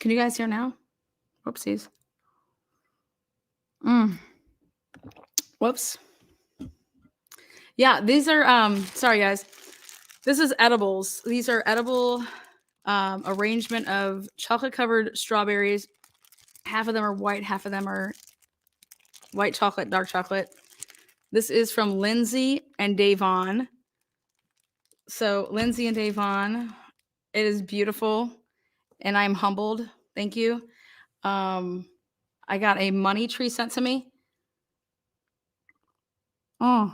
Can you guys hear now? Whoopsies. Whoops. Yeah, these are sorry guys. This is edibles. These are edible arrangement of chocolate covered strawberries. Half of them are white, half of them are white chocolate, dark chocolate. This is from Lindsay and Davon. So Lindsay and Davon, it is beautiful, and I'm humbled. Thank you. I got a money tree sent to me. I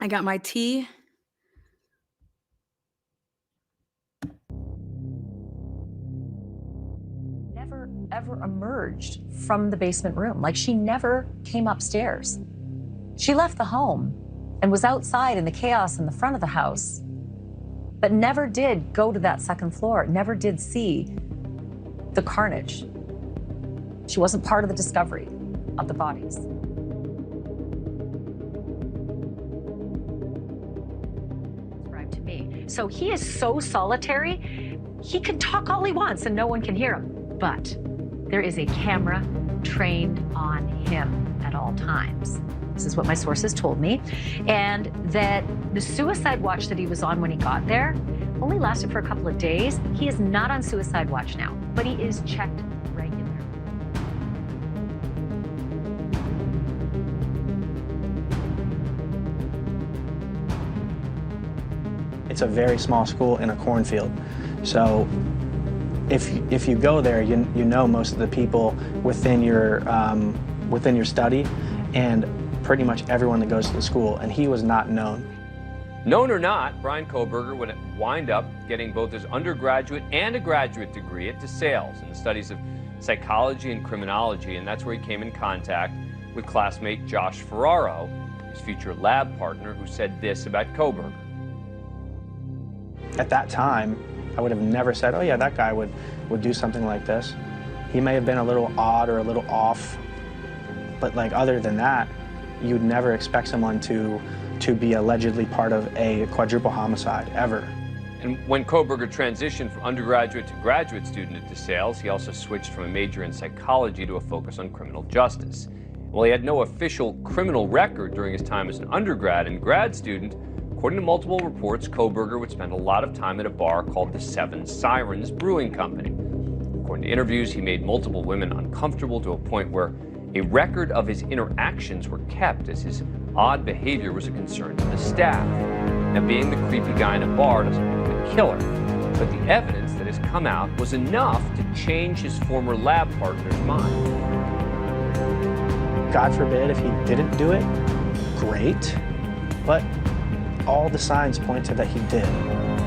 got my tea. Never ever emerged from the basement room. Like, she never came upstairs. She left the home and was outside in the chaos in the front of the house, but never did go to that second floor, never did see the carnage. She wasn't part of the discovery of the bodies. Described to me. So he is so solitary, he can talk all he wants and no one can hear him. But there is a camera trained on him at all times. This is what my sources told me. And that the suicide watch that he was on when he got there only lasted for a couple of days. He is not on suicide watch now, but he is checked regularly. It's a very small school in a cornfield. So if you go there, you know most of the people within your study and pretty much everyone that goes to the school, and he was not known. Known or not, Brian Kohberger would wind up getting both his undergraduate and a graduate degree at DeSales in the studies of psychology and criminology, and that's where he came in contact with classmate Josh Ferraro, his future lab partner, who said this about Kohberger. At that time, I would have never said, oh yeah, that guy would do something like this. He may have been a little odd or a little off, but like other than that, you'd never expect someone to be allegedly part of a quadruple homicide, ever. And when Kohberger transitioned from undergraduate to graduate student at DeSales, he also switched from a major in psychology to a focus on criminal justice. While he had no official criminal record during his time as an undergrad and grad student, according to multiple reports, Kohberger would spend a lot of time at a bar called the Seven Sirens Brewing Company. According to interviews, he made multiple women uncomfortable to a point where a record of his interactions were kept, as his odd behavior was a concern to the staff. Now, being the creepy guy in a bar doesn't make him a killer, but the evidence that has come out was enough to change his former lab partner's mind. God forbid if he didn't do it, great, but all the signs point to that he did,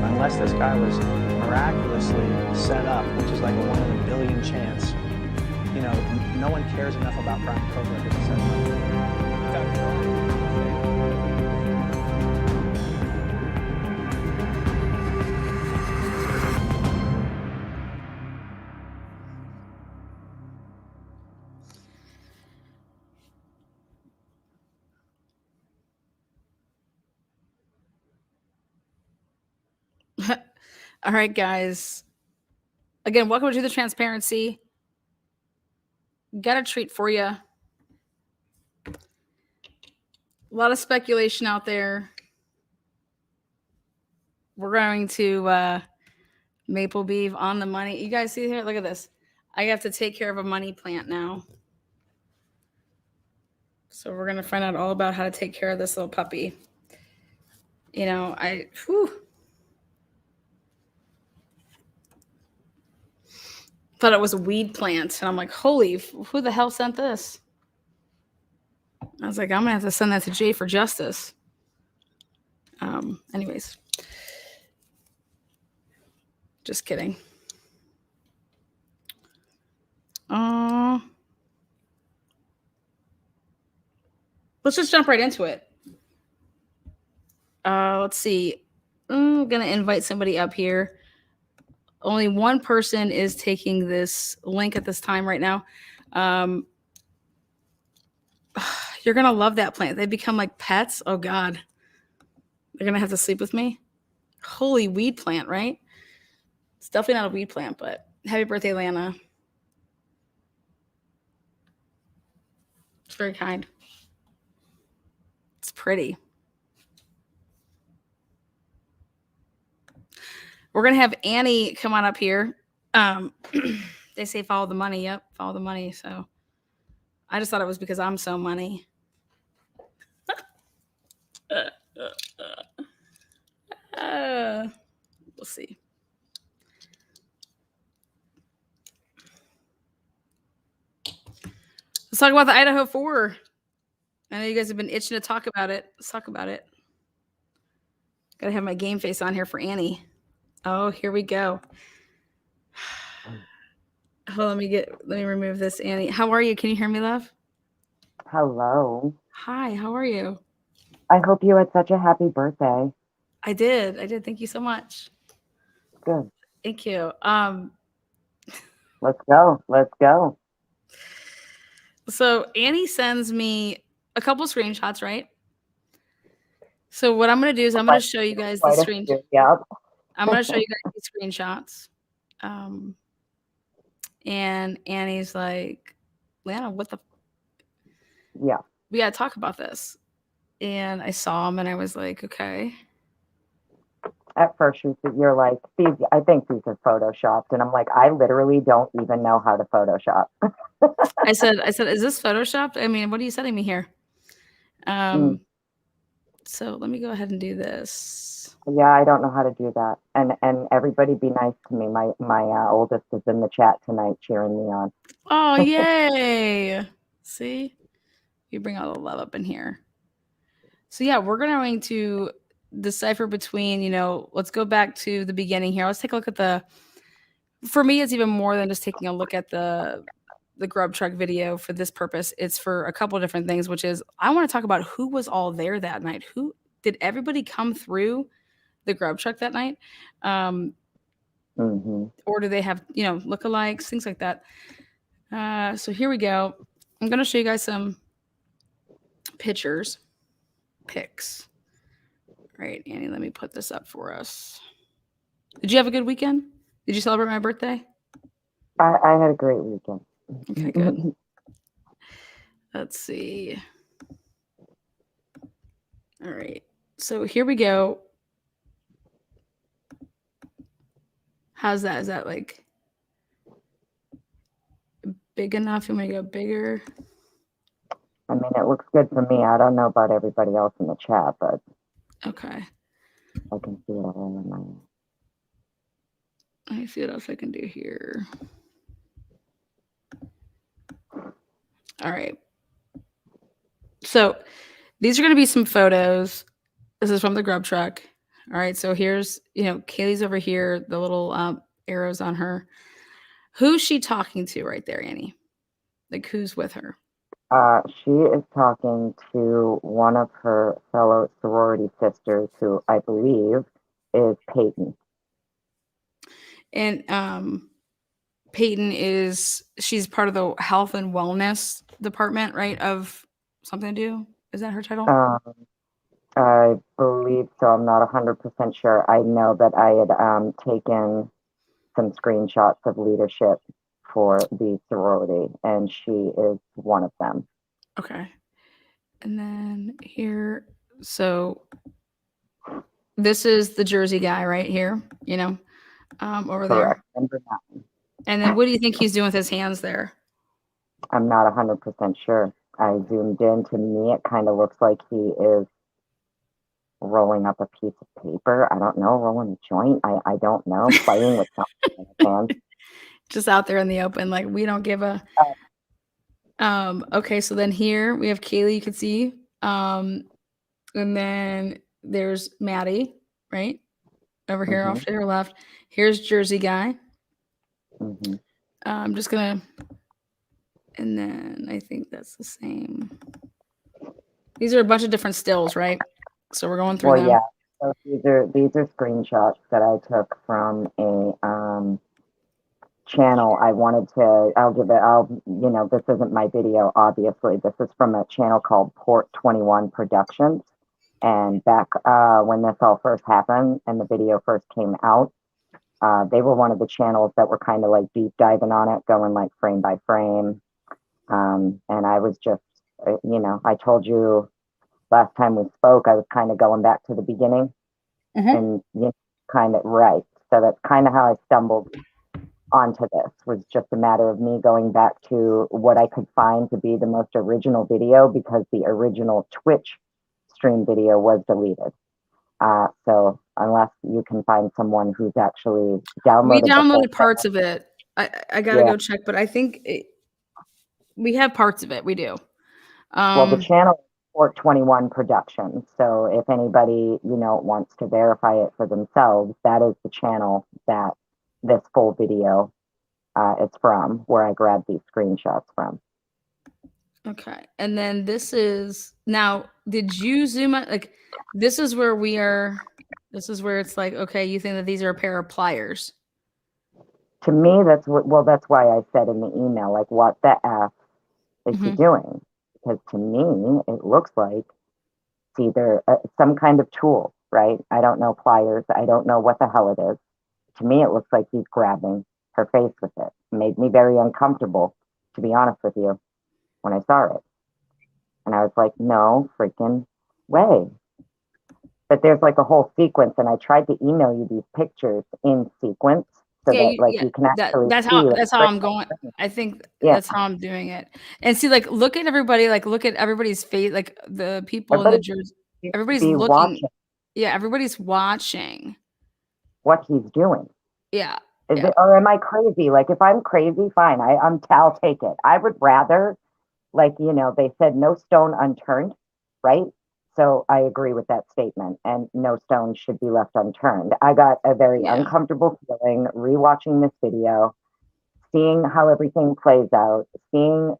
unless this guy was miraculously set up, which is like a 1 in a billion chance. You know, no one cares enough about Brian Kohberger to set him All right, guys. Again, welcome to the transparency. Got a treat for you. A lot of speculation out there. We're going to Maple Beef on the money. You guys see here? Look at this. I have to take care of a money plant now. So we're going to find out all about how to take care of this little puppy. You know, thought it was a weed plant. And I'm like, holy, who the hell sent this? I was like, I'm going to have to send that to Jay for justice. Anyways. Just kidding. Let's just jump right into it. Let's see. I'm going to invite somebody up here. Only one person is taking this link at this time right now. You're going to love that plant. They become like pets. Oh, God. They're going to have to sleep with me. Holy weed plant, right? It's definitely not a weed plant, but happy birthday, Lana. It's very kind. It's pretty. We're going to have Annie come on up here. They say follow the money. Yep, follow the money. So I just thought it was because I'm so money. We'll see. Let's talk about the Idaho4. I know you guys have been itching to talk about it. Let's talk about it. Gotta have my game face on here for Annie. Oh, here we go. Hold on, let me remove this, Annie. How are you? Can you hear me, love? Hello. Hi, how are you? I hope you had such a happy birthday. I did. Thank you so much. Good. Thank you. Let's go. Let's go. So Annie sends me a couple screenshots, right? So what I'm going to do is I'm going to show you guys the screen. Yep. I'm going to show you guys the screenshots. And Annie's like, Lana, what the? Yeah. We got to talk about this. And I saw them and I was like, okay. At first you're like, I think these are photoshopped. And I'm like, I literally don't even know how to Photoshop. I said, is this photoshopped? I mean, what are you sending me here? So let me go ahead and do this. Yeah, I don't know how to do that. And everybody be nice to me. My oldest is in the chat tonight cheering me on. Oh, yay. See? You bring all the love up in here. So yeah, we're going to decipher between, let's go back to the beginning here. Let's take a look at for me, it's even more than just taking a look at the grub truck video for this purpose. It's for a couple of different things, which is I want to talk about who was all there that night. Did everybody come through the grub truck that night? Or do they have, lookalikes, things like that? So here we go. I'm going to show you guys some pics. All right, Annie, let me put this up for us. Did you have a good weekend? Did you celebrate my birthday? I had a great weekend. Okay, good. Let's see. All right. So here we go. How's that? Is that like big enough? You want me to go bigger? I mean, it looks good for me. I don't know about everybody else in the chat, but okay. I can see it all in my. Let me see what else I can do here. All right. So these are going to be some photos. This is from the grub truck. All right. So here's, Kaylee's over here, the little arrows on her. Who's she talking to right there, Annie? Like, who's with her? She is talking to one of her fellow sorority sisters, who I believe is Peyton. And Peyton she's part of the health and wellness department, right? Of Something to Do. Is that her title? I believe so. I'm not 100% sure. I know that I had taken some screenshots of leadership for the sorority, and she is one of them. Okay. And then here, so this is the Jersey guy right here, over Correct. there. Number 9. And then what do you think he's doing with his hands there? I'm not 100% sure. I zoomed in. To me, it kind of looks like he is rolling up a piece of paper. I don't know, rolling a joint. I don't know, playing with something in his hands. Just out there in the open, like we don't give a. Okay, so then here we have Kaylee. You can see, and then there's Maddie, right over here off to her left. Here's Jersey guy. I'm just gonna, and then I think that's the same. These are a bunch of different stills, right? So we're going through them. Yeah. So these are screenshots that I took from a channel. This isn't my video, obviously. This is from a channel called Port 21 Productions. And back when this all first happened and the video first came out, they were one of the channels that were kind of like deep diving on it, going like frame by frame. And I was just, I told you last time we spoke, I was kind of going back to the beginning and kind of right. So that's kind of how I stumbled onto this, was just a matter of me going back to what I could find to be the most original video, because the original Twitch stream video was deleted. So unless you can find someone who's actually downloaded, we downloaded parts of it. I gotta go check, but I think we have parts of it. We do. Well, the channel is 421 Productions. So if anybody, wants to verify it for themselves, that is the channel that this full video is from, where I grabbed these screenshots from. Okay. And then this is now, did you zoom out? Like, this is where we are. This is where it's like, okay, you think that these are a pair of pliers. To me, that's why I said in the email, like, what the F is he doing? Because to me, it looks like it's either some kind of tool, right? I don't know, pliers. I don't know what the hell it is. To me, it looks like he's grabbing her face with it. It made me very uncomfortable, to be honest with you, when I saw it. And I was like, no freaking way. But there's like a whole sequence, and I tried to email you these pictures in sequence so you can actually that's how I'm going. I think that's how I'm doing it. And see, like, look at everybody, like, look at everybody's face, like the people in the jersey. Everybody's looking. Watching. Yeah, everybody's watching what he's doing. Yeah. Is it, or am I crazy? Like, if I'm crazy, fine. I'll take it. I would rather, like, they said no stone unturned, right? So I agree with that statement, and no stone should be left unturned. I got a very uncomfortable feeling rewatching this video, seeing how everything plays out, seeing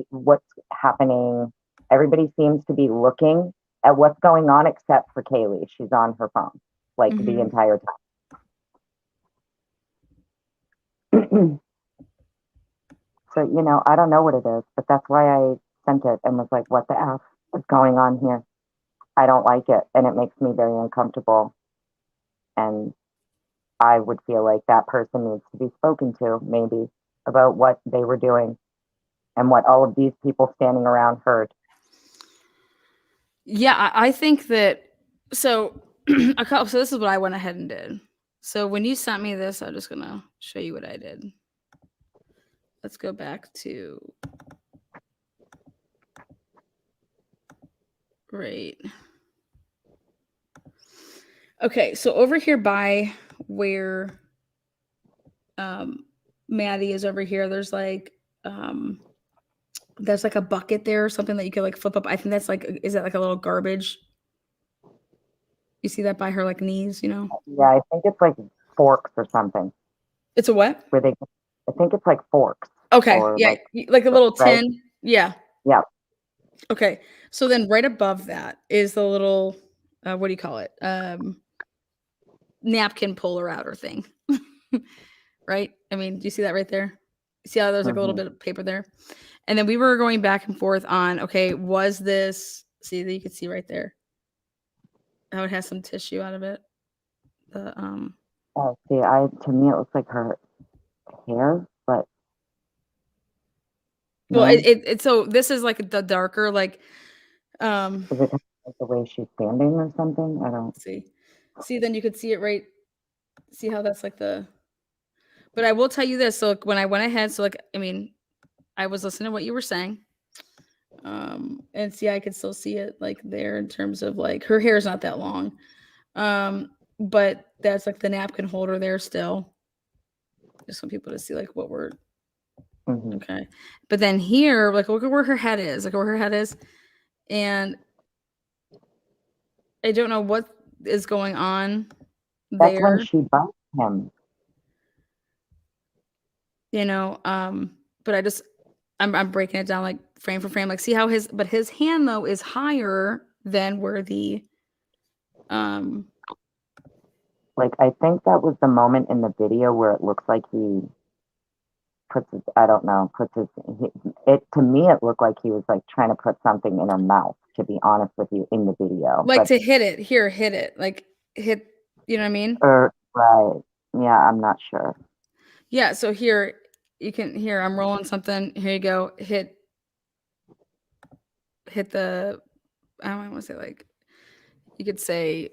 what's happening. Everybody seems to be looking at what's going on except for Kaylee. She's on her phone, like, the entire time. So, I don't know what it is, but that's why I sent it and was like, what the F is going on here? I don't like it, and it makes me very uncomfortable. And I would feel like that person needs to be spoken to, maybe, about what they were doing and what all of these people standing around heard. Yeah, I think that, so this is what I went ahead and did. So when you sent me this, I'm just gonna show you what I did. Let's go back to Okay, so over here by where Maddie is over here, there's like a bucket there or something that you could like flip up. I think that's like, is that like a little garbage? You see that by her like knees, Yeah, I think it's like forks or something. It's a what? I think it's like forks. Okay, yeah, like a little tin. Right? Yeah. Yeah. Okay, so then right above that is the little, what do you call it? Napkin puller outer thing. Right? I mean, do you see that right there? See how there's like a little bit of paper there? And then we were going back and forth on, okay, was this, see that you can see right there how it has some tissue out of it. Oh, see, to me it looks like her hair, but well, it so this is like the darker, like is it like the way she's standing or something? I don't see, then you could see it right. See how that's like but I will tell you this. So when I went ahead, so like, I mean, I was listening to what you were saying. And see, I could still see it like there in terms of like her hair is not that long. But that's like the napkin holder there still. Just want people to see like what we're okay. But then here, like, look at where her head is, and I don't know what is going on that's there. when she bumped him. But I'm breaking it down like frame for frame. Like, see how his hand though is higher than where the like, I think that was the moment in the video where it looks like he I don't know, it to me, it looked like he was like trying to put something in her mouth, to be honest with you, in the video. Like But, to hit it. Here, hit it. Like hit, you know what I mean? right. Yeah, I'm not sure. Yeah, so here you can here I'm rolling something. Here you go. Hit the I don't want to say like you could say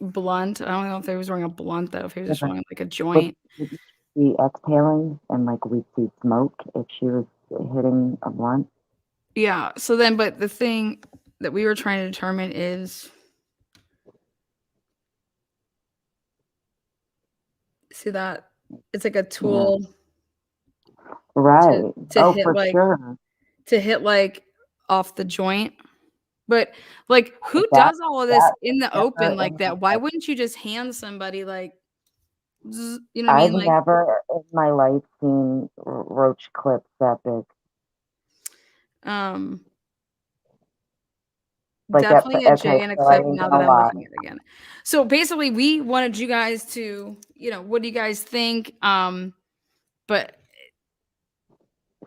blunt. I don't know if he was wearing a blunt though, if he was just wearing like a Would, joint. would she be exhaling and like we'd see smoke if she was hitting a blunt? Yeah. So then but the thing that we were trying to determine is see that it's like a Yeah. tool Right. to Oh, hit for like sure. off the joint. But like who That does all of this that in the never open like in my that? Why life. wouldn't you just hand somebody like you know what I I've mean? Like never in my life seen roach clips that big. um Like definitely a okay, J and a so I clip ain't now gonna that I'm lie. looking at it again. So basically we wanted you guys to, what do you guys think? But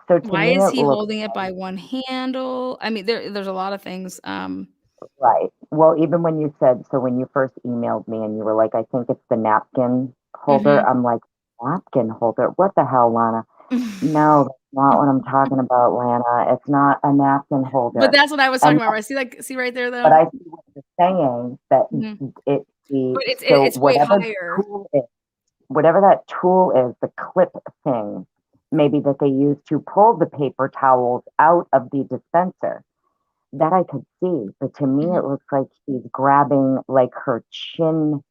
So to why me, is it he looks holding it by one handle? I mean, there's a lot of things. right. Well, even when you said, so when you first emailed me and you were like, I think it's the napkin holder, Mhm. I'm like, napkin holder? What the hell, Lana? No, that's not what I'm talking about, Lana. It's not a napkin But holder. that's what I was talking And about, right? See right there but though? I see what you're saying that Mhm. it the But so it's way higher. whatever that tool is, the clip thing, maybe that they use to pull the paper towels out of the dispenser. That I could see, but to me, it Mhm. looks like he's grabbing like her chin,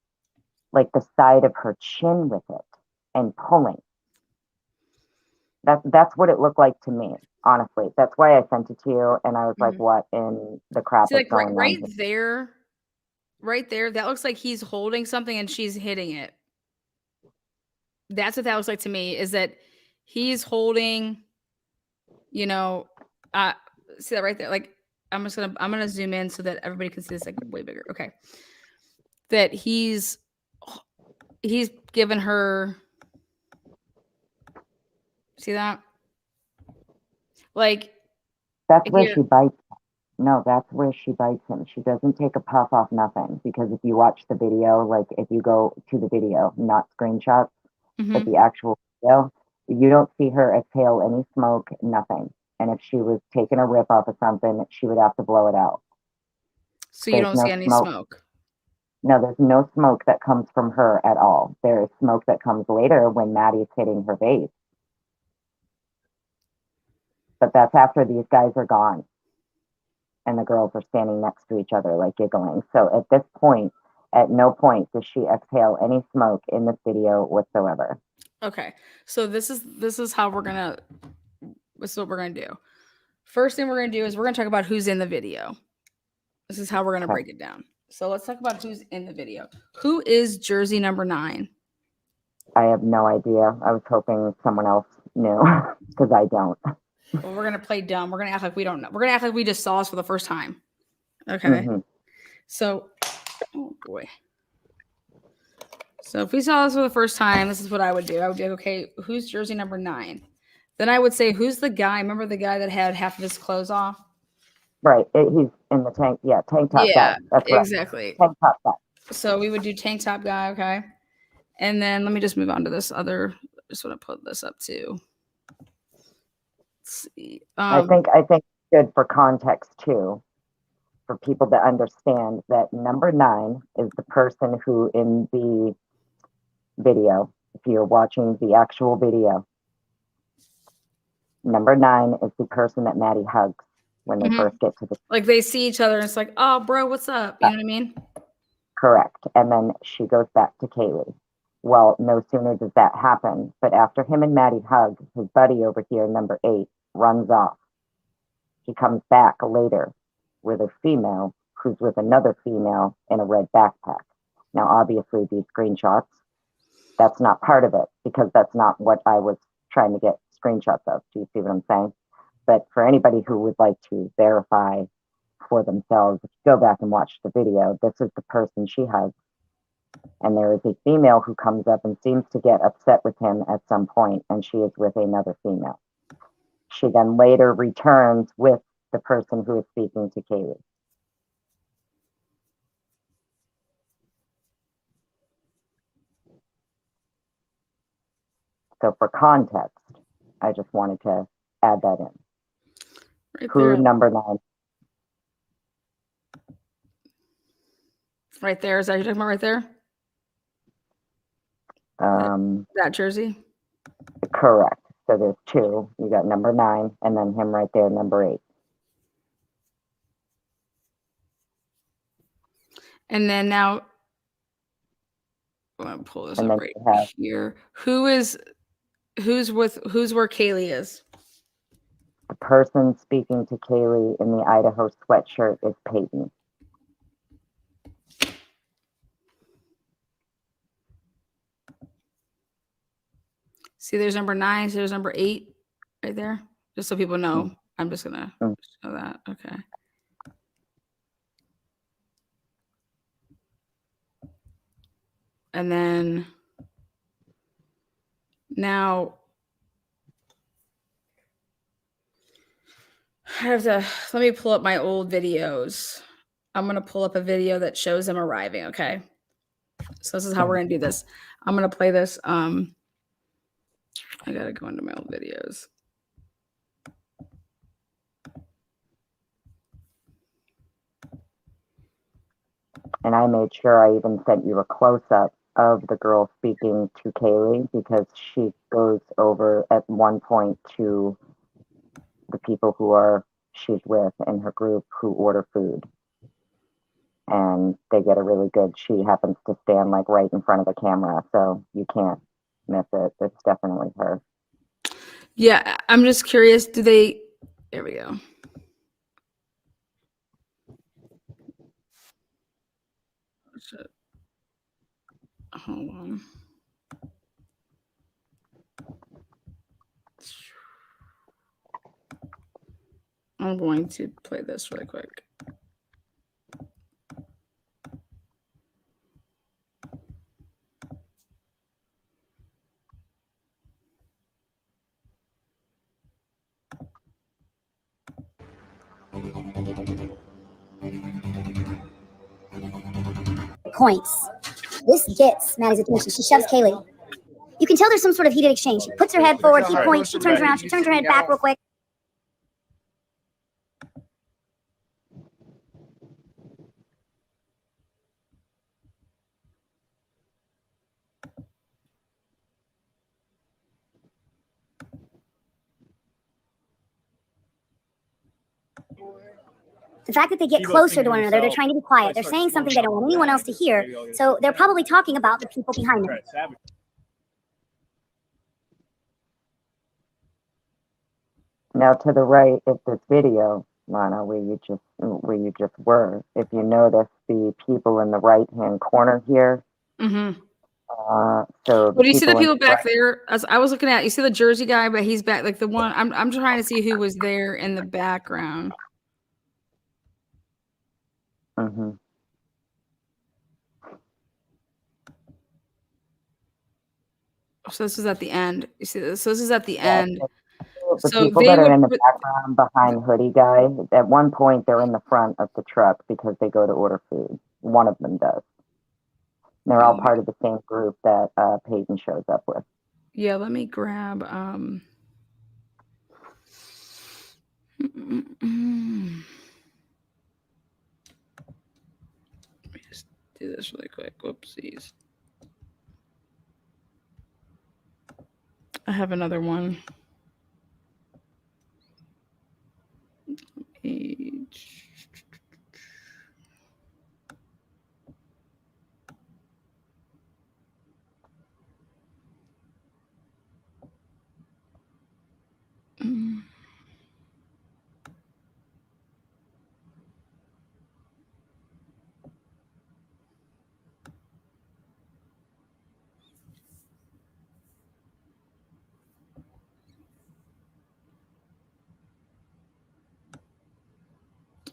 like the side of her chin with it and pulling. That's what it looked like to me, honestly. That's why I sent it to you, and I was like, Mhm. "What in the crap See is like going on here?" right there, that looks like he's holding something and she's hitting it. That's what that looks like to me, is that he's holding, you know, uh, see that right there? Like, I'm gonna zoom in so that everybody can see this like way bigger. Okay. That he's given her, see that? Like That's where here. she bites. No, that's where she bites him. She doesn't take a puff off nothing because if you watch the video, like if you go to the video, not screenshots, but Mhm. the actual video, you don't see her exhale any smoke, nothing. And if she was taking a rip off of something, she would have to blow it out. So you There's don't see no any smoke. smoke. No, there's no smoke that comes from her at all. There is smoke that comes later when Maddie's hitting her base. But that's after these guys are gone and the girls are standing next to each other, like giggling. So at this point, at no point does she exhale any smoke in this video whatsoever. Okay. So this is how this is what we're gonna do. First thing we're gonna do is we're gonna talk about who's in the video. This is how we're gonna Okay. break it down. So let's talk about who's in the video. Who is jersey number 9? I have no idea. I was hoping someone else knew because I don't. Well, we're gonna play dumb. We're gonna act like we don't know. We're gonna act like we just saw this for the first time. Okay. Mm-hmm. So, oh boy. So if we saw this for the first time, this is what I would do. I would be like, okay, who's jersey number 9? Then I would say, who's the guy? Remember the guy that had half of his clothes off? Right. He's in the tank. Yeah, tank top guy. Yeah, That's right. exactly. Tank top guy. So we would do tank top guy, okay? And then let me just move on to this other. Just want to put this up too. Let's see. I think it's good for context too, for people to understand that number 9 is the person who in the video, if you're watching the actual video, number 9 is the person that Maddie hugs when they first get to the like they see each other and it's like, oh, bro, what's up? You know what I mean? correct. And then she goes back to Kaylee. Well, no sooner does that happen, but after him and Maddie hug, his buddy over here, number 8, runs off. He comes back later with a female who's with another female in a red backpack. Now, obviously, these screenshots, that's not part of it because that's not what I was trying to get screenshots of. Do you see what I'm saying? But for anybody who would like to verify for themselves, if you go back and watch the video, this is the person she hugs And there is a female who comes up and seems to get upset with him at some point, and she is with another female. She then later returns with the person who is speaking to Kaylee. So for context, I just wanted to add that in. Right Who there. number 9? Right there. Is that what you're talking about right there? That jersey? Correct. So there's 2. You got number 9, and then him right there, number 8. And then now, I'm gonna pull this And up then right you have here. Who's where Kaylee is? the person speaking to Kaylee in the Idaho sweatshirt is Peyton. See, there's number 9. So there's number 8 right there. Just so people know. I'm just gonna show that. Okay. And then now I have to let me pull up my old videos. I'm gonna pull up a video that shows them arriving. Okay. So this is how we're gonna do this. I'm gonna play this. I gotta go into my old videos. And I made sure I even sent you a close-up of the girl speaking to Kaylee, because she goes over at one point to the people who she's with in her group who order food. And they get a really good, she happens to stand like right in front of the camera, so you can't miss it. It's definitely her. Yeah, I'm just curious. Do they? There we go. Shit. Hold on. I'm going to play this really quick. Points. This gets Maddie's attention. She shoves Kaylee. You can tell there's some sort of heated exchange. She puts her head forward, he points, she turns around, she turns her head back real quick. The fact that they get closer to one another, they're trying to be quiet. They're saying something they don't want anyone else to hear. So they're probably talking about the people behind them. Now to the right of this video, Lana, where you just were, if you notice the people in the right-hand corner here. Mm-hmm. So Well, do you see the people back right, there? As I was looking at, you see the Jersey guy, but he's back. Like the one, I'm trying to see who was there in the background. Mm-hmm. So this is at the end. You see this? So this is at the end. The So people they that are would in the put- background behind Hoodie Guy, at one point they're in the front of the truck because they go to order food. One of them does. And they're all part of the same group that Peyton shows up with. Yeah, let me grab let me just do this really quick. Whoopsies. I have another one.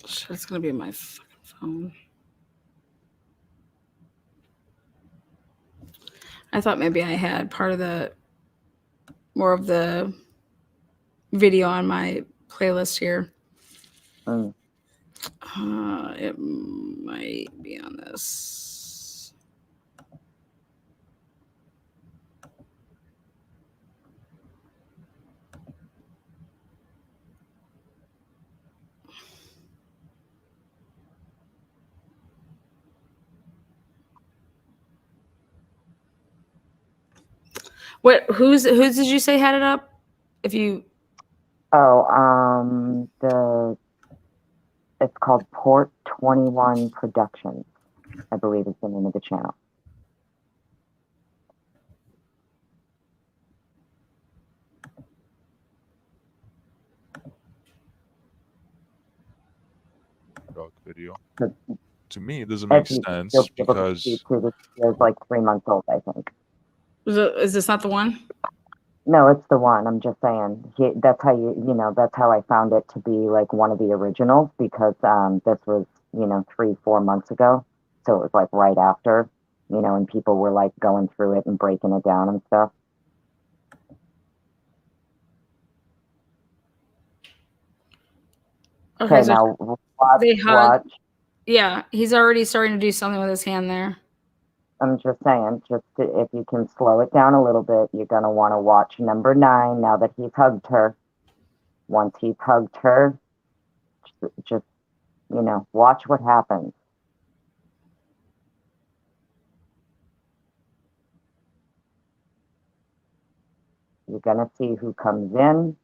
Shit, it's gonna be my fucking phone. I thought maybe I had part of the more of the video on my playlist here. Mm. It might be on this. What? Who's did you say had it up? If you It's called Port 21 Productions, I believe is the name of the channel. Dog video. But To me, it doesn't make as you sense you'll be able to because see too, this is like 3 months old, I think. is this not the one? No, it's the one. I'm just saying. That's how that's how I found it to be like one of the originals because this was 3-4 months ago, so it was like right after, and people were like going through it and breaking it down and stuff. Okay, so now watch. they hug. Yeah, he's already starting to do something with his hand there. I'm just saying, if you can slow it down a little bit, you're gonna want to watch number 9 now that he's hugged her. Once he's hugged her, just watch what happens. You're gonna see who comes in.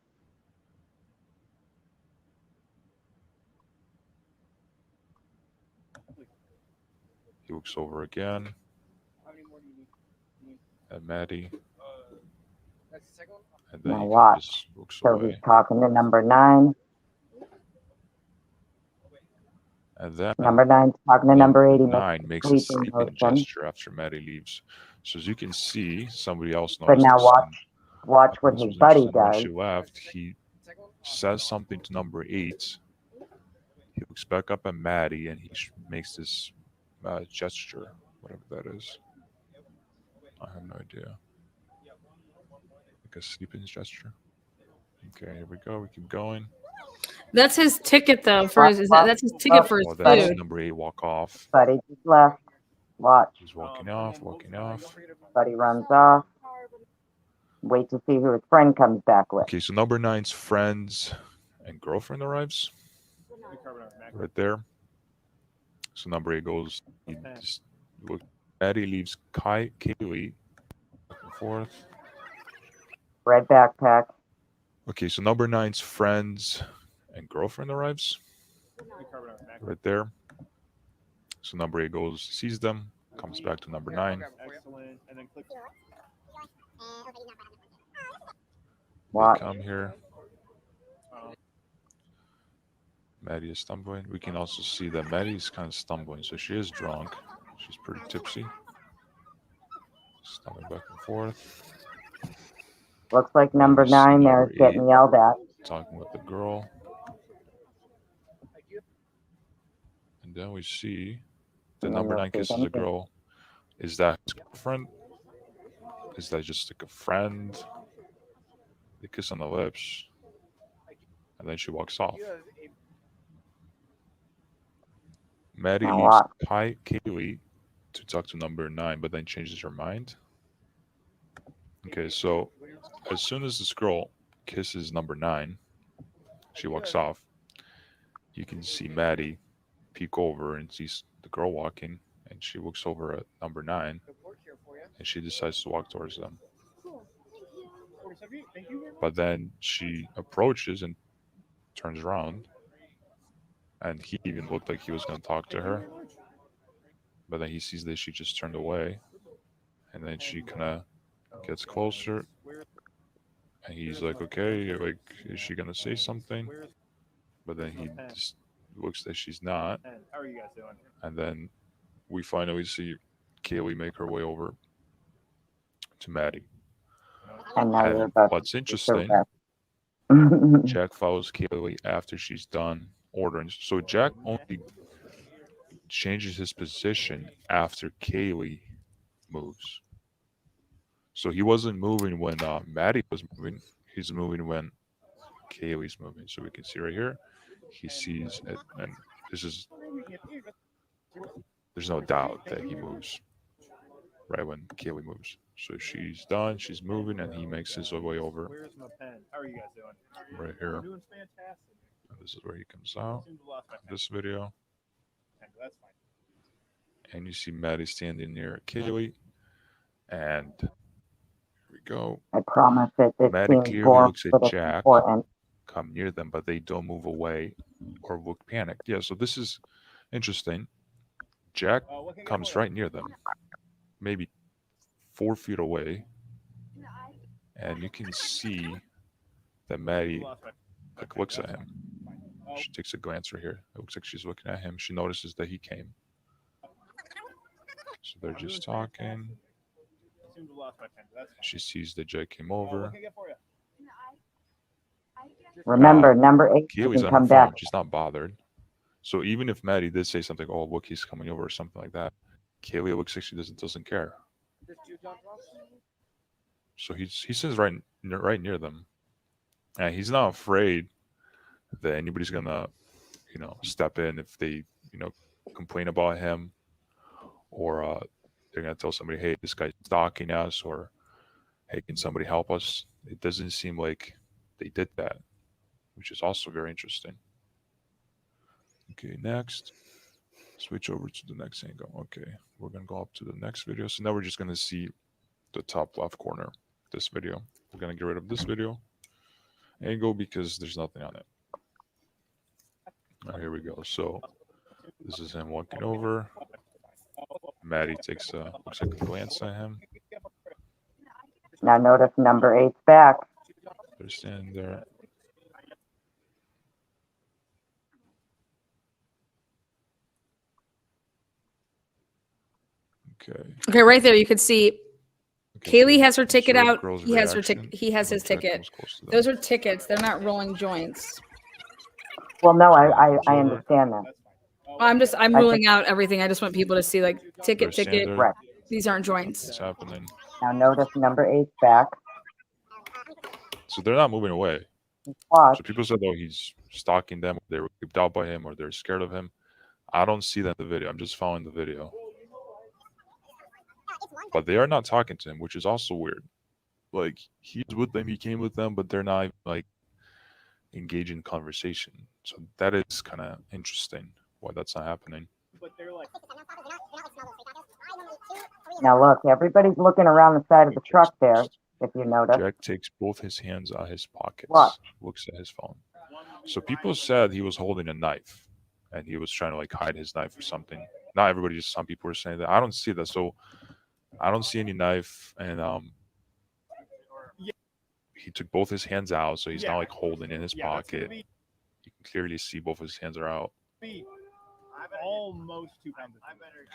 he looks over again at Maddie, and then Now he watch. just looks So away. he's talking to number 9. And then Number 9's talking to number 8. He 9 makes a sleeping sleeping motion. gesture after Maddie leaves. So as you can see, somebody else But noticed now this, watch what this his was buddy interesting. When does. she left, he says something to number 8. He looks back up at Maddie and he makes this gesture, whatever that is. I have no idea. Like a sleeping gesture. Okay, here we go. We keep going. That's his ticket, though. That's his ticket for his Well, then food. number 8 walk off. Buddy just left. Watch. He's walking off, walking off. Buddy runs off. Wait to see who his friend comes back with. Okay, so number 9's friends and girlfriend arrives. Right there. So number 8 goes, he just look. Maddie leaves Kaylee back and forth. Red backpack. Okay, so number 9's friends and girlfriend arrives. Right there. So number 8 goes, sees them, comes back to number 9. Watch. They come here. Maddie is stumbling. We can also see that Maddie is kind of stumbling, so she is drunk. She's pretty tipsy. Stumbling back and forth. Looks like number we see 9 there number is getting 8 yelled at. talking with the girl. And then we see the number 9 kisses a girl. Is that his girlfriend? Is that just like a friend? They kiss on the lips. And then she walks off. Maddie Now leaves watch. Kaylee to talk to number 9, but then changes her mind. Okay, so as soon as this girl kisses number 9, she walks off. You can see Maddie peek over and sees the girl walking, and she looks over at number 9, and she decides to walk towards them. But then she approaches and turns around, and he even looked like he was going to talk to her. But then he sees that she just turned away, and then she kind of gets closer, and he's like, okay, like, is she going to say something? But then he just looks that she's not. And then we finally see Kaylee make her way over to Maddie. And now you're And about what's to interesting, Jack follows Kaylee after she's done ordering. So Jack only changes his position after Kaylee moves. So he wasn't moving when Maddie was moving. He's moving when Kaylee's moving. So we can see right here, he sees it, and there's no doubt that he moves right when Kaylee moves. So she's done, she's moving, and he makes his way over. Where's my pen? How are you guys doing? Right here. Doing fantastic. And this is where he comes out. This video. That's fine. And you see Maddie standing near Kaylee. And here we go. I promise it Maddie seems clearly boring, looks at but it's Jack important. come near them, but they don't move away or look panicked. Yeah, so this is interesting. Jack comes right near them, maybe 4 feet away, and you can see that Maddie looks at him. She takes a glance right here. It looks like she's looking at him. She notices that he came. So they're just talking. She sees that Jack came over. Remember, number 8 Kaylee's can on come her phone. back. She's not bothered. So even if Maddie did say something, oh, look, he's coming over or something like that, Kaylee looks like she doesn't care. So he sits right near them, and he's not afraid that anybody's gonna, step in if they, complain about him, or they're gonna tell somebody, hey, this guy's stalking us, or hey, can somebody help us? It doesn't seem like they did that, which is also very interesting. Okay, next. Switch over to the next angle. Okay, we're going to go up to the next video. So now we're just going to see the top left corner, this video. We're going to get rid of this video angle because there's nothing on it. Here we go. So this is him walking over. Maddie takes looks like a glance at him. Now notice number 8's back. They're standing there. Okay, right there you could see Okay, Kaylee so has her ticket observe out. girl's He has her reaction. ticket. He has his Jack ticket. comes close to them. Those are tickets. They're not rolling joints. Well, no, I understand that. I'm ruling out everything. I just want people to see like ticket. They're standing there. Right. These aren't joints. What's happening? Now notice number 8's back. So they're not moving away. Watch. So people said, oh, he's stalking them. They were creeped out by him, or they're scared of him. I don't see that in the video. I'm just following the video. But they are not talking to him, which is also weird. Like, he's with them, he came with them, but they're not like engaging in conversation. So that is kind of interesting why that's not happening. Now look, everybody's looking around the side of the truck there, if you notice. Jack takes both his hands out of his pockets, Watch. looks at his phone. So people said he was holding a knife and he was trying to like hide his knife or something. Not everybody, just some people were saying that. I don't see that. So I don't see any knife, and he took both his hands out, so he's not like holding in his pocket. You can clearly see both his hands are out. Almost 2 pounds.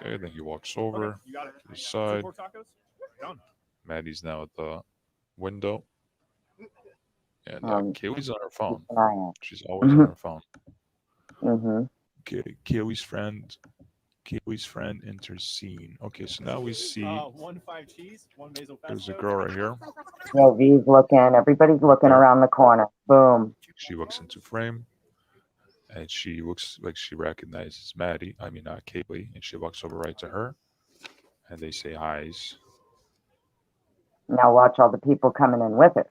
Okay, then he walks over to the side. Maddie's now at the window, and Kaylee's on her phone. Keep an eye out. She's always on her phone. Mm-hmm. Okay, Kaylee's friend enters scene. Okay, so now we see 1 5 cheese, 1 basil pesto. there's a girl right here. Yo, V's looking. Everybody's looking around the corner. Boom. She walks into frame, and she looks like she recognizes Kaylee, and she walks over right to her, and they say hi's. Now watch all the people coming in with her.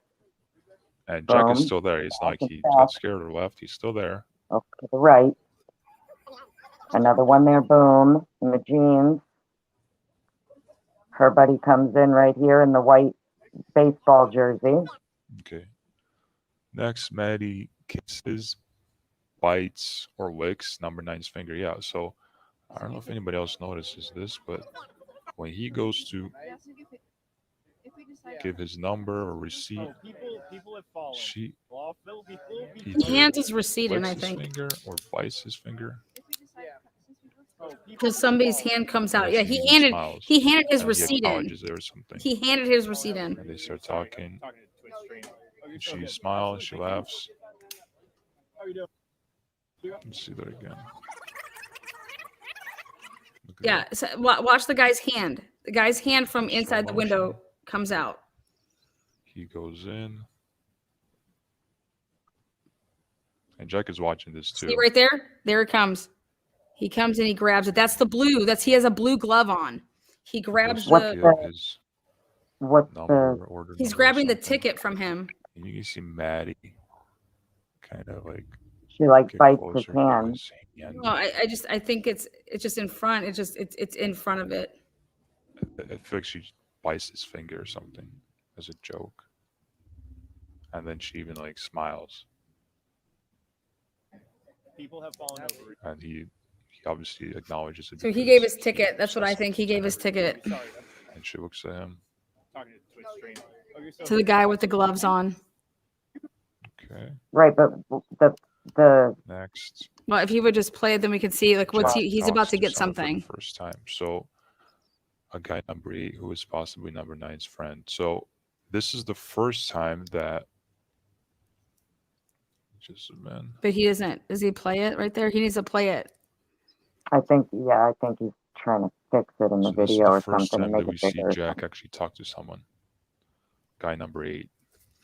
And Jack is Boom. still there. It's not like he Back. got scared or left. He's still there. Up to the right. Another one there. Boom. In the jeans. Her buddy comes in right here in the white baseball jersey. Okay. Next, Maddie kisses, bites, or licks number 9's finger. Yeah, so I don't know if anybody else notices this, but when he goes to give his number or receipt, he Hands his receipt in, licks I his think, finger or bites his finger. because somebody's hand comes out. Yeah, Yes, he he handed smiles. his And receipt he in. acknowledges there or something. He handed his receipt in. And they start talking. And she smiles, she laughs. Let's see that again. Look at Yeah, that. so watch the guy's hand. The guy's hand from inside the window comes out. He goes in. And Jack is watching this too. See right there? There it comes. He comes and he grabs it. That's the blue. He has a blue glove on. He grabs What's his What's number, the? order he's number or grabbing the something. ticket from him. And you can see Maddie kind of like She like get bites his closer to hand. his hand. Well, I think it's just in front. It's in front of it. I feel like she bites his finger or something as a joke. And then she even like smiles. People have fallen over. And he obviously acknowledges it. So he gave because his ticket. That's what I think. He gave his ticket Sorry, And she looks at him. I'm talking to a stranger. Okay, so to the guy with the gloves on. Okay. Right, but the Next. Well, if he would just play it, then we could see like what's Jack he's talks about to get someone for the something. first time. So a guy number 8 who is possibly number 9's friend. So this is the first time that just a man. But he doesn't. Does he play it right there? He needs to play it. I think he's trying to fix it in the So this is video the or first something to time make that we it see bigger. or Jack something. actually talk to someone. Guy number 8.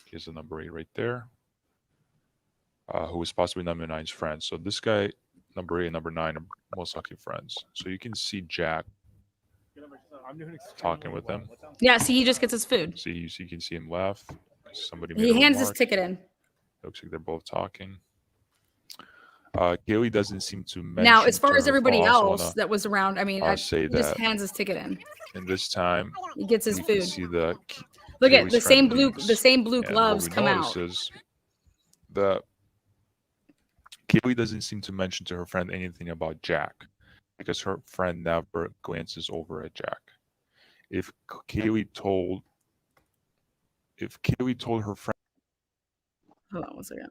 Here's the number 8 right there. Who is possibly number 9's friend. So this guy, number 8 and number 9 are most likely friends. So you can see Jack I'm doing talking with them. Yeah. See, he just gets his food. See, you can see him laugh. Somebody made He a hands his remark. ticket in. Looks like they're both talking. Kaylee doesn't seem to mention. Now, as far to as her everybody phone. I also else wanna, that was around, I mean, say he just that hands his ticket in. in this time, He gets his you can food. see the Look at Kaylee's the friend same blue leaves. gloves And what come we out. notice is that Kaylee doesn't seem to mention to her friend anything about Jack because her friend never glances over at Jack. If Kaylee told her friend. Hold on one second.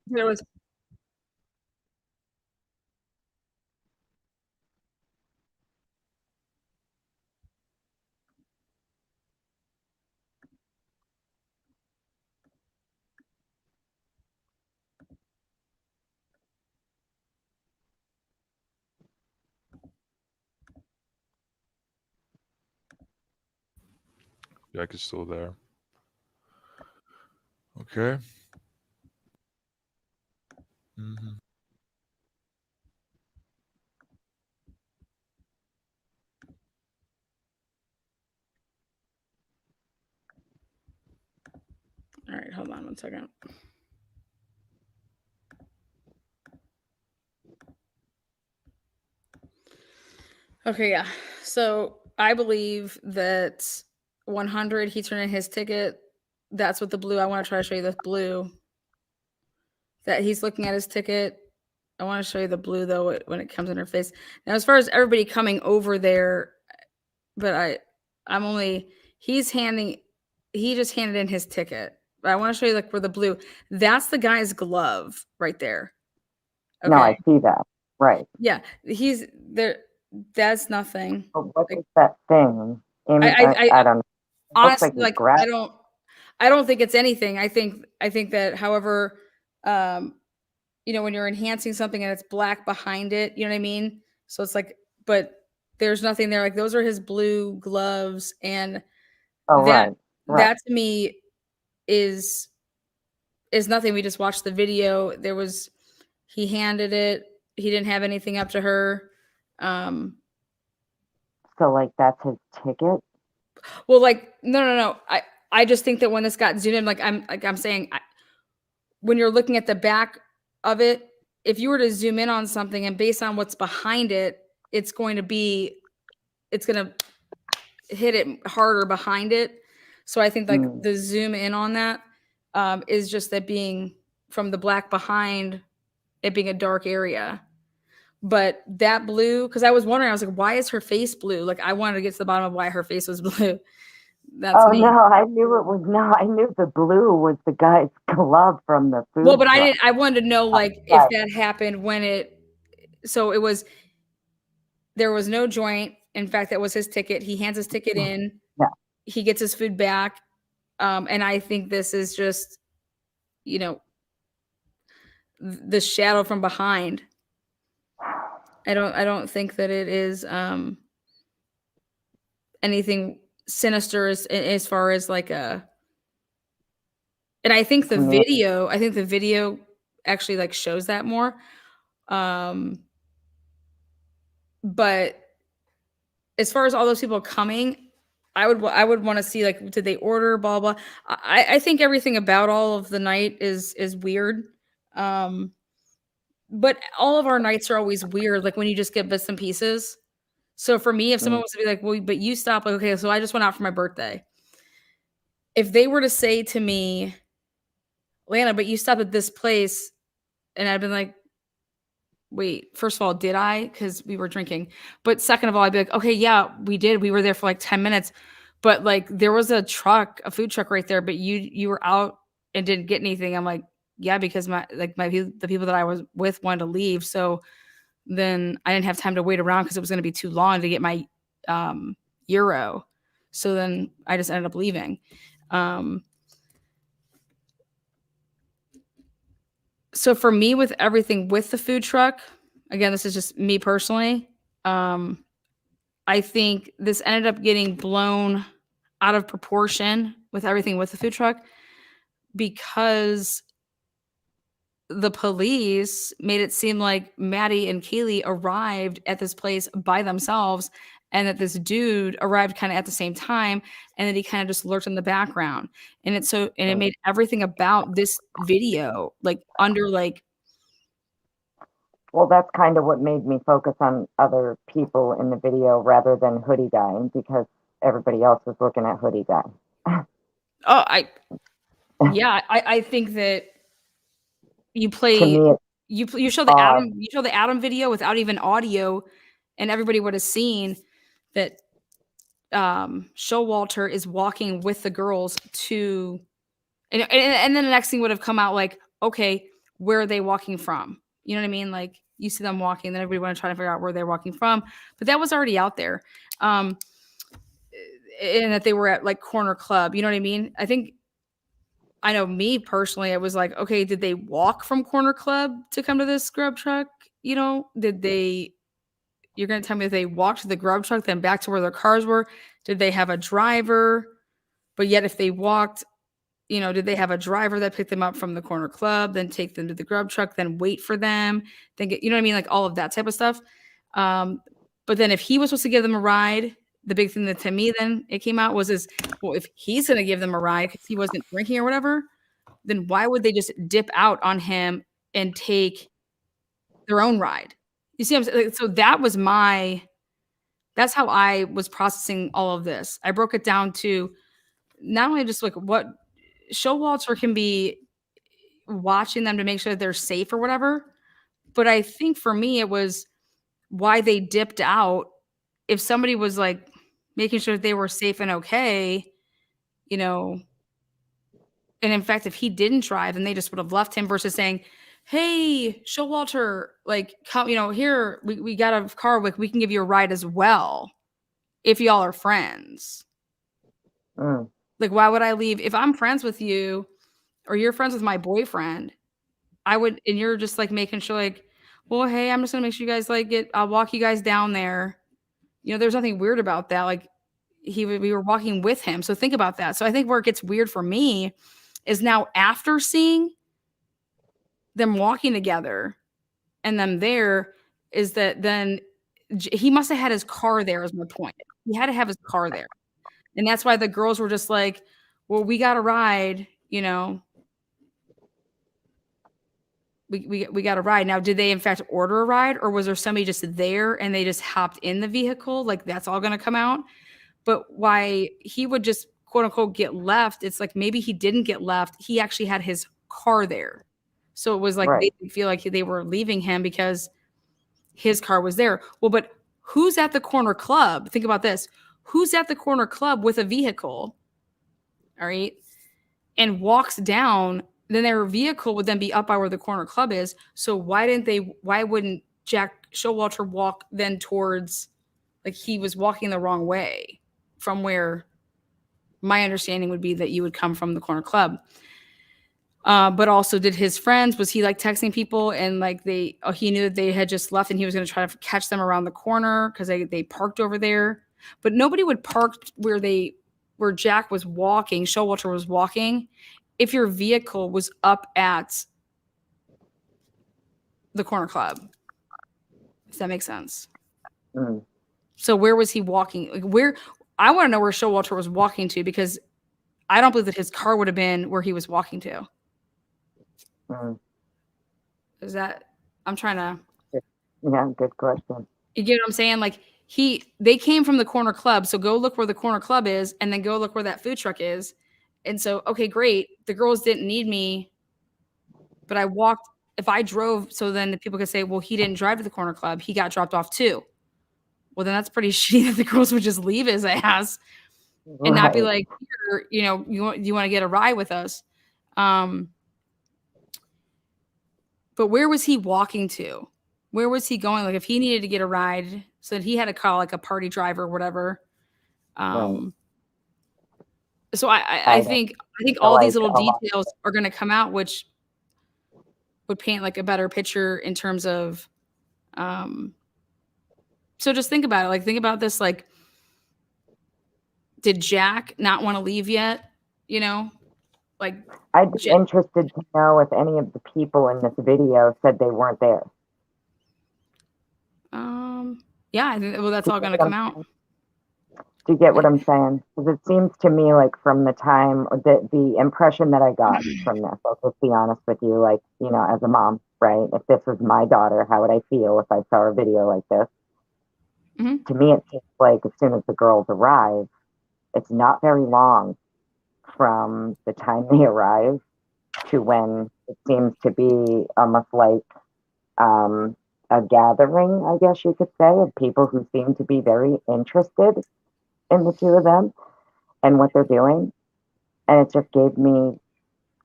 There was Jack is still there. Okay. Mm-hmm. all right. Hold on one second. Okay, yeah. So I believe that 100, he turned in his ticket. That's what the blue. I want to try to show you the blue. That he's looking at his ticket. I want to show you the blue though when it comes in her face. Now, as far as everybody coming over there, but he just handed in his ticket. But I want to show you like where the blue. That's the guy's glove right there. Okay. No, I see that. Right. Yeah, he's there. That's nothing. But what is that thing? Amy, I I don't know. honestly like he like grabbed- I don't think it's anything. I think that however when you're enhancing something and it's black behind it, you know what I mean? So it's like, but there's nothing there. Like those are his blue gloves, and Oh, that right. that to me is nothing. We just watched the video. He handed it. He didn't have anything up to her. So like that's his ticket. Well, like no. I just think that when this got zoomed in, like I'm saying, when you're looking at the back of it, if you were to zoom in on something and based on what's behind it, it's going to hit it harder behind it. So I think like the zoom in on that is just that being from the black behind it being a dark area. But that blue, because I was wondering, I was like, why is her face blue? Like, I wanted to get to the bottom of why her face was blue. That's Oh me. no, I knew it was no. I knew the blue was the guy's glove from the food. Well, but I truck. didn't. I wanted to know, like, if that happened when it. So it was. There was no joint. In fact, that was his ticket. He hands his ticket in. Yeah. He gets his food back, and I think this is just, you know, the shadow from behind. I don't think that it is anything sinister as far as like a. And I think the video actually like shows that more. But as far as all those people coming, I would want to see, like, did they order blah blah. I think everything about all of the night is weird. But all of our nights are always weird, like when you just get bits and pieces. So for me, if someone was to be like, well, but you stop, like, okay, so I just went out for my birthday. If they were to say to me, Lana, but you stopped at this place, and I'd been like, wait, first of all, did I? Because we were drinking. But second of all, I'd be like, okay, yeah, we did. We were there for like 10 minutes. But like there was a food truck right there, but you were out and didn't get anything. I'm like, yeah, because the people that I was with wanted to leave. So then I didn't have time to wait around because it was going to be too long to get my euro. So then I just ended up leaving. So for me, with everything with the food truck, again, this is just me personally. I think this ended up getting blown out of proportion with everything with the food truck because the police made it seem like Maddie and Kaylee arrived at this place by themselves, and that this dude arrived kind of at the same time, and that he kind of just lurked in the background. And it made everything about this video like under like. Well, that's kind of what made me focus on other people in the video rather than Hoodie Guy, because everybody else was looking at Hoodie Guy. I think that you play To me, you show the Adam video without even audio, and everybody would have seen that Showalter is walking with the girls to, and then the next thing would have come out like, okay, where are they walking from? You know what I mean? Like you see them walking, then everybody want to try to figure out where they're walking from, but that was already out there. And that they were at like Corner Club. You know what I mean? I know me personally, I was like, okay, did they walk from Corner Club to come to this grub truck? You know, you're going to tell me if they walked to the grub truck, then back to where their cars were? Did they have a driver? But yet if they walked, you know, did they have a driver that picked them up from the Corner Club, then take them to the grub truck, then wait for them, then get, you know what I mean? Like all of that type of stuff. But then if he was supposed to give them a ride, the big thing that to me then it came out was well, if he's going to give them a ride because he wasn't drinking or whatever, then why would they just dip out on him and take their own ride? You see what I'm saying? So that's how I was processing all of this. I broke it down to not only just like what Showalter can be watching them to make sure that they're safe or whatever, but I think for me it was why they dipped out. If somebody was like making sure that they were safe and okay, you know, and in fact, if he didn't drive, then they just would have left him versus saying, hey, Showalter, like, come, you know, here, we got a car, like, we can give you a ride as well if y'all are friends. Like, why would I leave? If I'm friends with you or you're friends with my boyfriend, I would, and you're just like making sure, like, well, hey, I'm just gonna make sure you guys like I'll walk you guys down there. You know, there's nothing weird about that. Like we were walking with him. So think about that. So I think where it gets weird for me is now after seeing them walking together and them there is that then he must have had his car there is my point. He had to have his car there. And that's why the girls were just like, well, we got a ride, you know, we got a ride. Now, did they in fact order a ride, or was there somebody just there and they just hopped in the vehicle? Like that's all going to come out. But why he would just quote unquote get left, it's like maybe he didn't get left. He actually had his car there. So it was like Right. they feel like they were leaving him because his car was there. Well, but who's at the corner club? Think about this. Who's at the corner club with a vehicle? All right. And walks down, then their vehicle would then be up by where the corner club is. So why wouldn't Jack Showalter walk then towards, like he was walking the wrong way from where my understanding would be that you would come from the corner club. But also did his friends, was he like texting people and like he knew that they had just left and he was going to try to catch them around the corner because they parked over there. But nobody would park where Jack was walking, Showalter was walking, if your vehicle was up at the corner club. If that makes sense. Mm. So where was he walking? Like I want to know where Showalter was walking to, because I don't believe that his car would have been where he was walking to. Mm. Is that, I'm trying to. Yeah, good question. You get what I'm saying? Like they came from the corner club. So go look where the corner club is and then go look where that food truck is. And so, okay, great. The girls didn't need me, but I walked, if I drove, so then the people could say, well, he didn't drive to the corner club. He got dropped off too. Well, then that's pretty shitty that the girls would just leave his ass and not be like, here, you want to get a ride with us. But where was he walking to? Where was he going? Like if he needed to get a ride, so that he had to call like a party driver or whatever. Right. So I think all these little details are going to come out, which would paint like a better picture in terms of, so just think about it. Like, think about this. Like, did Jack not want to leave yet? Like I'd be interested to know if any of the people in this video said they weren't there. Yeah, I think, well, that's all going to come out. Do you get what I'm saying? Because it seems to me like from the time, the impression that I got from this, I'll just be honest with you, like, as a mom, right? If this was my daughter, how would I feel if I saw a video like this? Mm-hmm. To me, it seems like as soon as the girls arrive, it's not very long from the time they arrive to when it seems to be almost like a gathering, I guess you could say, of people who seem to be very interested in the two of them and what they're doing. And it just gave me,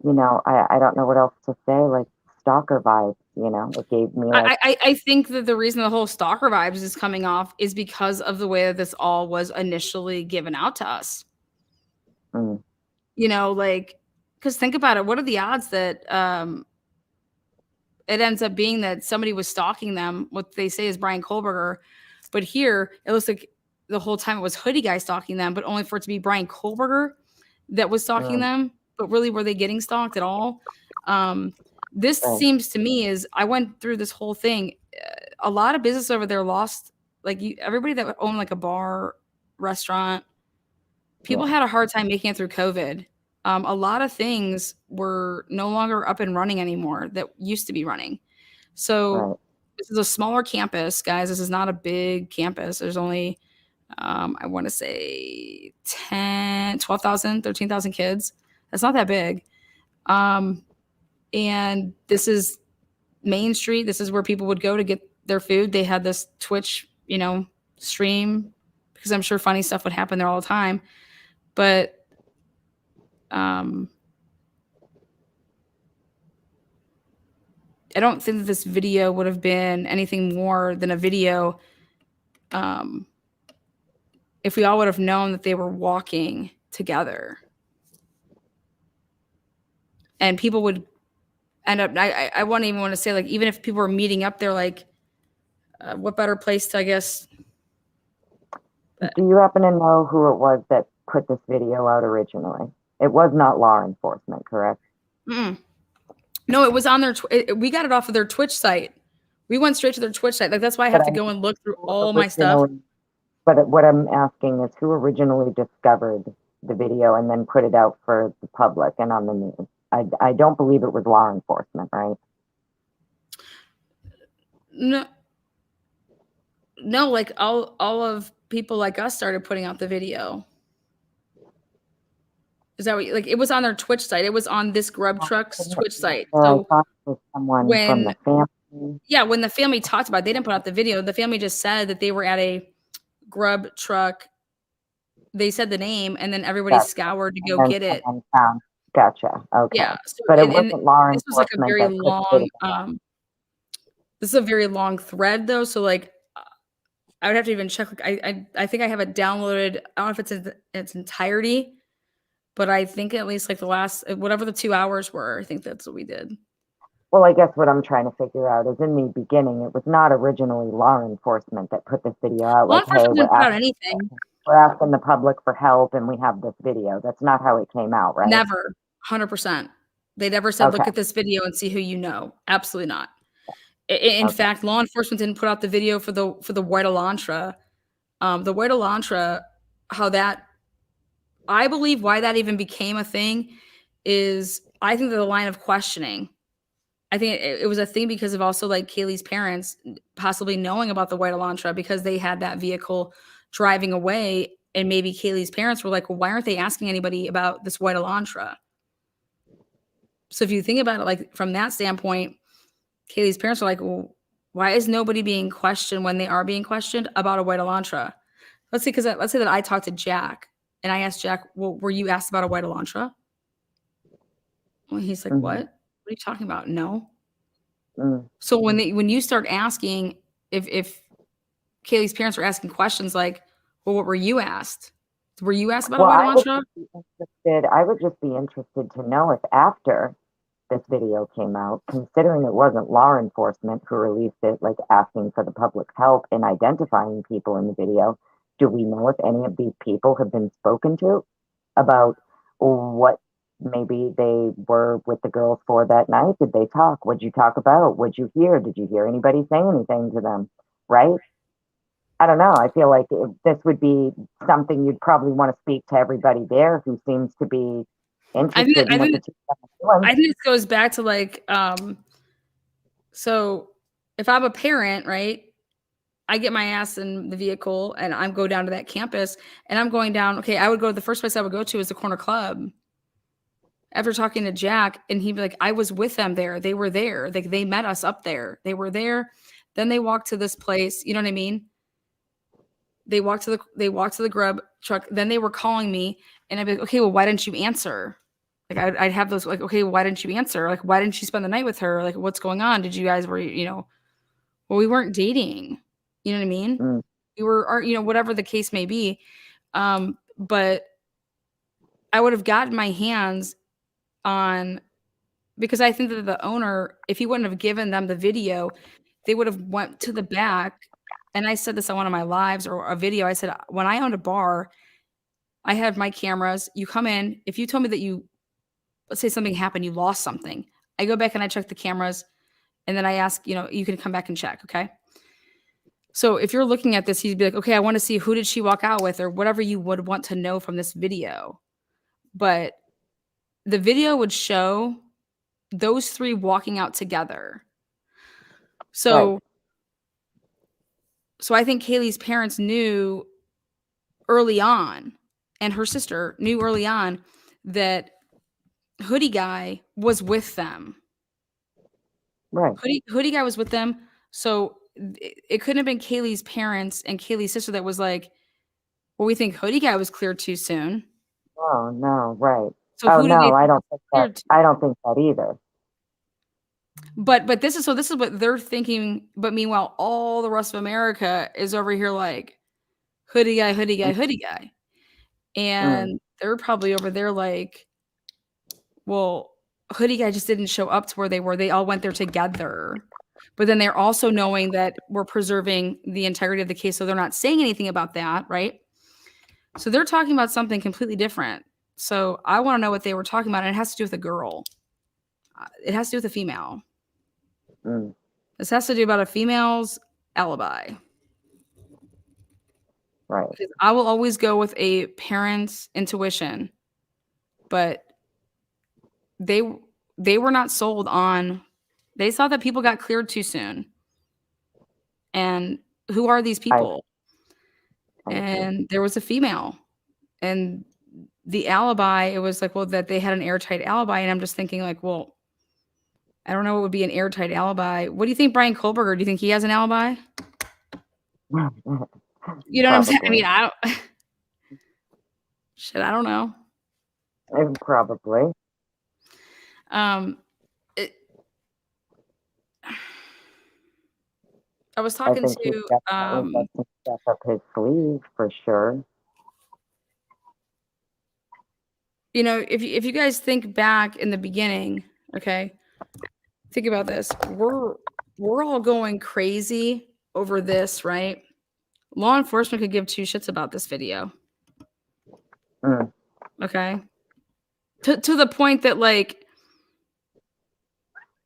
I don't know what else to say, like stalker vibes, it gave me like, I think that the reason the whole stalker vibes is coming off is because of the way that this all was initially given out to us. Like, because think about it, what are the odds that it ends up being that somebody was stalking them, what they say is Brian Kohberger, but here it looks like the whole time it was Hoodie Guy stalking them, but only for it to be Brian Kohberger that was stalking them. But really, were they getting stalked at all? This seems to me is, I went through this whole thing. A lot of business over there lost, like everybody that owned like a bar, restaurant, people had a hard time making it through COVID. A lot of things were no longer up and running anymore that used to be running. So this is a smaller campus, guys. This is not a big campus. There's only, I want to say 12,000, 13,000 kids. That's not that big. And this is Main Street. This is where people would go to get their food. They had this Twitch, stream, because I'm sure funny stuff would happen there all the time. But I don't think that this video would have been anything more than a video if we all would have known that they were walking together. And people would end up, I wouldn't even want to say, like, even if people were meeting up there, like, what better place to, I guess. Do you happen to know who it was that put this video out originally? It was not law enforcement, correct? No, it was on their, we got it off of their Twitch site. We went straight to their Twitch site. Like, that's why I have to go and look through all my stuff. But what I'm asking is who originally discovered the video and then put it out for the public and on the news? I don't believe it was law enforcement, right? No, like all of people like us started putting out the video. Is that what like it was on their Twitch site? It was on this Grub Truck's Twitch site. So with someone from when the family. yeah, when the family talked about it, they didn't put out the video. The family just said that they were at a grub truck. They said the name, and then everybody Gotcha. scoured to And go then get it. someone found. Gotcha. Okay. Yeah. So But it and wasn't law this was like a enforcement very that put it long out. this is a very long thread though. So like I would have to even check. Like I think I have it downloaded. I don't know if it's in its entirety, but I think at least like the last whatever the 2 hours were. I think that's what we did. Well, I guess what I'm trying to figure out is in the beginning, it was not originally law enforcement that put this video out. Law Like, hey, enforcement didn't put out anything. we're asking the public for help, and we have this video. That's not how it came out, right? Never, 100%. They never said, Okay. "Look at this video and see who you know." Absolutely not. In Okay. fact, law enforcement didn't put out the video for the white Elantra. The white Elantra, how that I believe why that even became a thing is I think that the line of questioning. I think it was a thing because of also like Kaylee's parents possibly knowing about the white Elantra because they had that vehicle driving away, and maybe Kaylee's parents were like, "Well, why aren't they asking anybody about this white Elantra?" So if you think about it, like from that standpoint, Kaylee's parents were like, "Well, why is nobody being questioned when they are being questioned about a white Elantra?" Let's say that I talked to Jack and I asked Jack, "Well, were you asked about a white Elantra?" Well, he's like, Mhm. "What? What are you talking about?" No. Mm. So when you start asking if Kaylee's parents were asking questions like, "Well, what were you asked? Were you asked about a Well, white I would Elantra?" just be interested. I would just be interested to know if after this video came out, considering it wasn't law enforcement who released it, like asking for the public's help in identifying people in the video, do we know if any of these people have been spoken to about what maybe they were with the girls for that night? Did they talk? What'd you talk about? What'd you hear? Did you hear anybody say anything to them? Right? I don't know. I feel like this would be something you'd probably want to speak to everybody there who seems to be interested in what the two of them are I doing. think this goes back to like, so if I'm a parent, right, I get my ass in the vehicle and I go down to that campus and I'm going down. Okay, I would go, the first place I would go to is the corner club. After talking to Jack, and he'd be like, I was with them there. They were there. They met us up there. They were there. Then they walked to this place. You know what I mean? They walked to the grub truck. Then they were calling me, and I'd be like, okay, well, why didn't you answer? Like I'd have those like, okay, why didn't you answer? Like, why didn't you spend the night with her? Like, what's going on? Did you guys were well, we weren't dating. You know what I mean? Mm. We were, or whatever the case may be. But I would have gotten my hands on, because I think that the owner, if he wouldn't have given them the video, they would have went to the back. And I said this on one of my lives or a video. I said, when I owned a bar, I had my cameras. You come in. If you told me that let's say something happened, you lost something, I go back and I check the cameras. And then I ask, you can come back and check. Okay. So if you're looking at this, he'd be like, okay, I want to see who did she walk out with or whatever you would want to know from this video. But the video would show those three walking out together. So, Right. so I think Kaylee's parents knew early on, and her sister knew early on that Hoodie Guy was with them. Right. Hoodie Guy was with them. So it couldn't have been Kaylee's parents and Kaylee's sister that was like, well, we think Hoodie Guy was cleared too soon. Oh no, right. So Oh who did no, they I don't think cleared that. to? I don't think that either. But this is what they're thinking. But meanwhile, all the rest of America is over here like Hoodie Guy, Hoodie Guy, Hoodie Guy. And they're probably over there like, well, Hoodie Guy just didn't show up to where they were. They all went there together. But then they're also knowing that we're preserving the integrity of the case. So they're not saying anything about that, right? So they're talking about something completely different. So I want to know what they were talking about. And it has to do with a girl. It has to do with a female. Mm. This has to do about a female's alibi. Right. Because I will always go with a parent's intuition, but they were not sold on. They saw that people got cleared too soon, and who are these people? And there was a female, and the alibi. It was like, well, that they had an airtight alibi, and I'm just thinking, like, well, I don't know what would be an airtight alibi. What do you think, Brian Kohberger? Do you think he has an alibi? You know what I'm saying? I mean, I don't. Shit, I don't know. Probably. It, I was I talking think he's to definitely got some stuff up his sleeve for sure. you know, if you guys think back in the beginning, okay, think about this. We're all going crazy over this, right? Law enforcement could give two shits about this video. Mm. Okay. To the point that like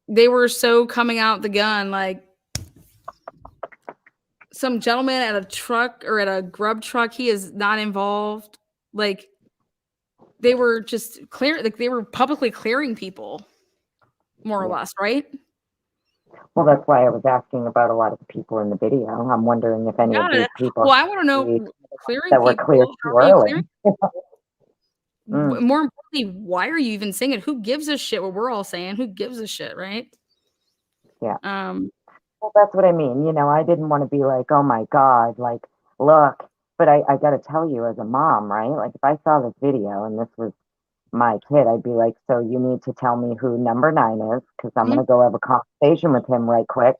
they were so coming out the gun, like some gentleman at a truck or at a grub truck, he is not involved. Like they were just clear, like they were publicly clearing people, more or less, right? Well, that's why I was asking about a lot of the people in the video. I'm wondering if any of Got these it. people Well, I want to know clearing that were people. cleared How too are you early. clearing? More importantly, why are you even saying it? Who gives a shit what we're all saying? Who gives a shit, right? Yeah. Um, Well, that's what I mean. You know, I didn't want to be like, oh my God, like, look. But I got to tell you, as a mom, right? Like, if I saw this video and this was my kid, I'd be like, so you need to tell me who number 9 is, because I'm going to go have a conversation with him right quick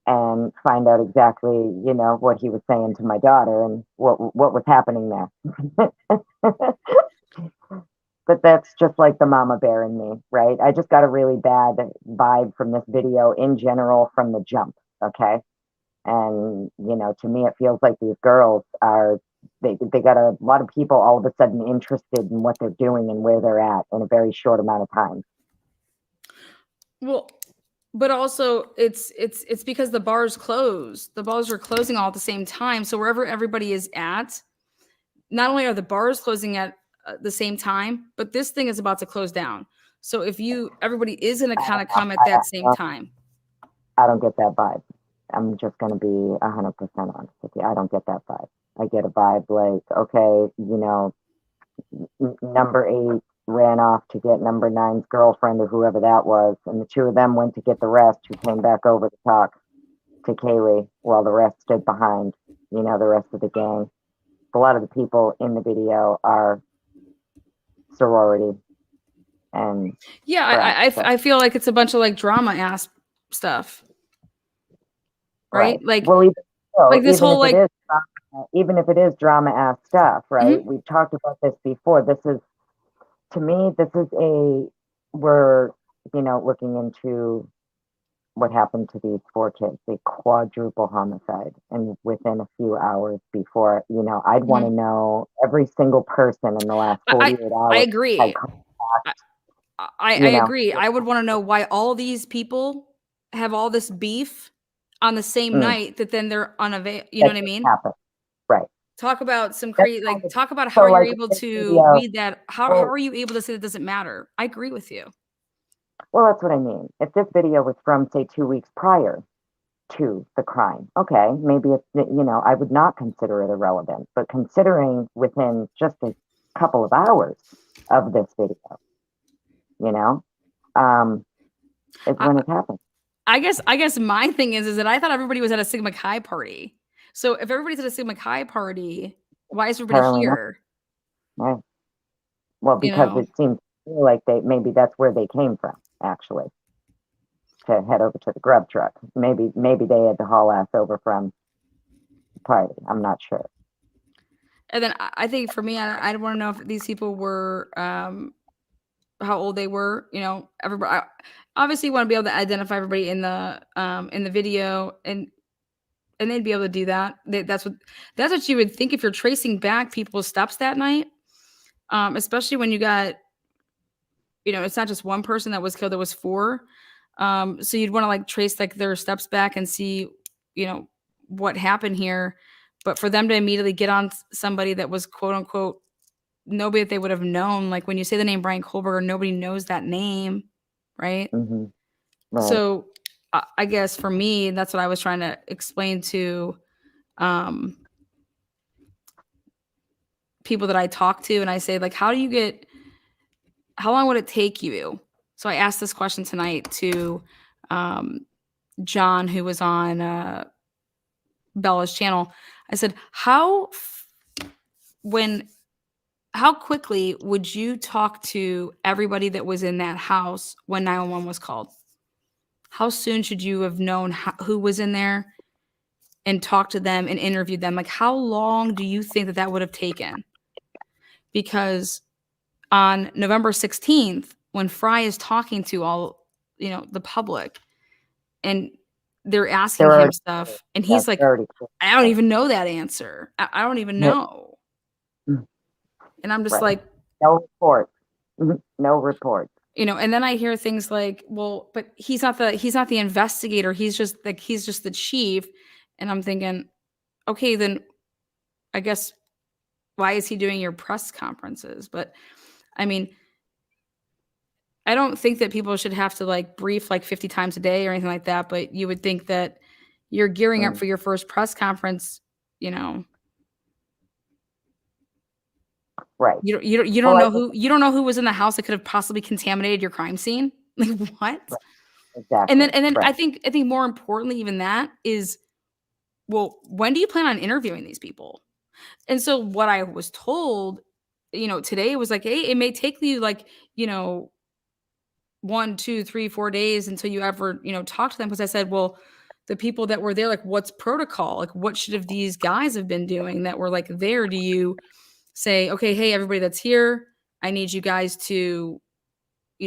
and find out exactly, you know, what he was saying to my daughter and what was happening there. But that's just like the mama bear in me, right? I just got a really bad vibe from this video in general from the jump, okay? And, you know, to me, it feels like these girls are, they got a lot of people all of a sudden interested in what they're doing and where they're at in a very short amount of time. well, but also it's because the bars close. The bars are closing all at the same time. So wherever everybody is at, not only are the bars closing at the same time, but this thing is about to close down. So if everybody is going to kind of come at that same time. I don't get that vibe. I'm just going to be 100% honest with you. I don't get that vibe. I get a vibe like, okay, you know, number 8 ran off to get number 9's girlfriend or whoever that was, and the two of them went to get the rest, who came back over to talk to Kaylee while the rest stood behind, you know, the rest of the gang. A lot of the people in the video are sorority and I feel like it's a bunch of like drama ass stuff, right? Like, well, even, so, like this even whole if like even if it is drama ass stuff, right? We've talked about this before. This is, to me, this is we're, you know, looking into what happened to these 4 kids, a quadruple homicide, and within a few hours before, you know, I'd want to know every single person in the last 48 hours. I agree. I know. agree. I would want to know why all these people have all this beef on the same night that then they're unavailable. You know what I mean? Happened. Right. Talk about some crazy, like talk about how you're able to read that. How are you able to say that doesn't matter? I agree with you. Well, that's what I mean. If this video was from, say, 2 weeks prior to the crime, okay, maybe it's, you know, I would not consider it irrelevant. But considering within just a couple of hours of this video, you know, is when it happened. I guess my thing is that I thought everybody was at a Sigma Chi party. So if everybody's at a Sigma Chi party, why is everybody Apparently here? Right. Well, because it seems like maybe that's where they came from, actually, to head over to the grub truck. Maybe they had to haul ass over from the party. I'm not sure. And then I think for me, I want to know if these people were how old they were. You know, everybody obviously want to be able to identify everybody in the video, and they'd be able to do that. That's what you would think if you're tracing back people's steps that night, especially when you got, you know, it's not just one person that was killed; it was 4. So you'd want to like trace like their steps back and see, you know, what happened here. But for them to immediately get on somebody that was quote unquote nobody that they would have known, like when you say the name Brian Kohberger, nobody knows that name, right? Mm-hmm. Right. So I guess for me, that's what I was trying to explain to people that I talk to, and I say like, how long would it take you So I asked this question tonight to John, who was on Bella's channel. I said, how quickly would you talk to everybody that was in that house when 911 was called? How soon should you have known who was in there and talked to them and interviewed them? Like, how long do you think that would have taken? Because on November 16th, when Fry is talking to all, the public, and they're asking him stuff, and he's like, I don't even know that answer. I don't even know. And I'm just like, no report. No report. And then I hear things like, well, but he's not the investigator. He's just the chief. And I'm thinking, okay, then I guess why is he doing your press conferences? But I mean, I don't think that people should have to like brief like 50 times a day or anything like that. But you would think that you're gearing up for your first press conference, Right. You don't know who was in the house that could have possibly contaminated your crime scene. Like what? Right. Exactly. And then right. I think more importantly, even that is, well, when do you plan on interviewing these people? And so what I was told, today was like, hey, it may take you like, 1, 2, 3, 4 days until you ever, talk to them. Because I said, well, the people that were there, like, what's protocol? Like, what should have these guys have been doing that were like there? Do you say, okay, hey, everybody that's here, I need you guys to,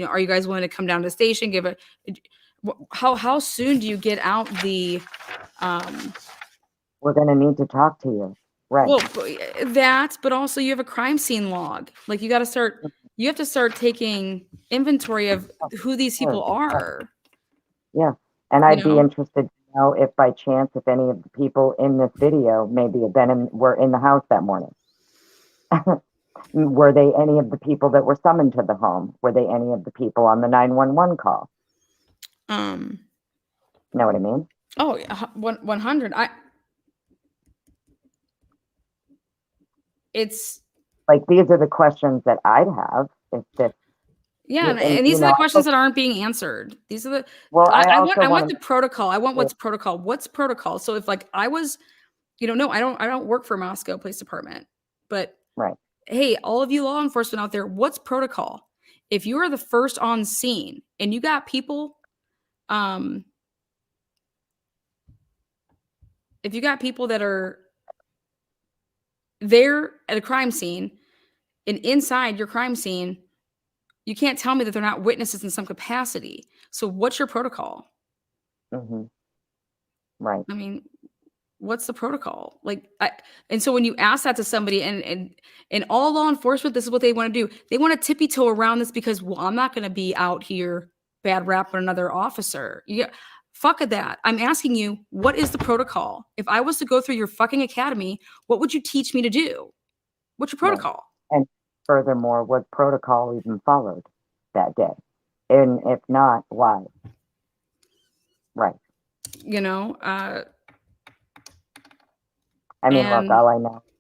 are you guys willing to come down to the station? How soon do you get out the, we're going to need to talk to you. Right. Well, but also you have a crime scene log. Like you have to start taking inventory of who these people are. Yeah. And I'd be interested to know if by chance, if any of the people in this video maybe were in the house that morning. Were they any of the people that were summoned to the home? Were they any of the people on the 911 call? Know what I mean? Oh, yeah, 100. It's like these are the questions that I'd have if this. Yeah, and these are the questions that aren't being answered. These are the I want the protocol. I want what's protocol. What's protocol? So if like I was, no, I don't work for Moscow Police Department, but right. Hey, all of you law enforcement out there, what's protocol? If you are the first on scene and you got people, if you got people that are there at a crime scene and inside your crime scene, you can't tell me that they're not witnesses in some capacity. So what's your protocol? Mm-hmm. Right. I mean, what's the protocol? Like, and so when you ask that to somebody and all law enforcement, this is what they want to do. They want to tippy toe around this because, well, I'm not going to be out here bad rapping another officer. Fuck that. I'm asking you, what is the protocol? If I was to go through your fucking academy, what would you teach me to do? What's your protocol? Right. And furthermore, was protocol even followed that day? And if not, why? Right. I mean, look,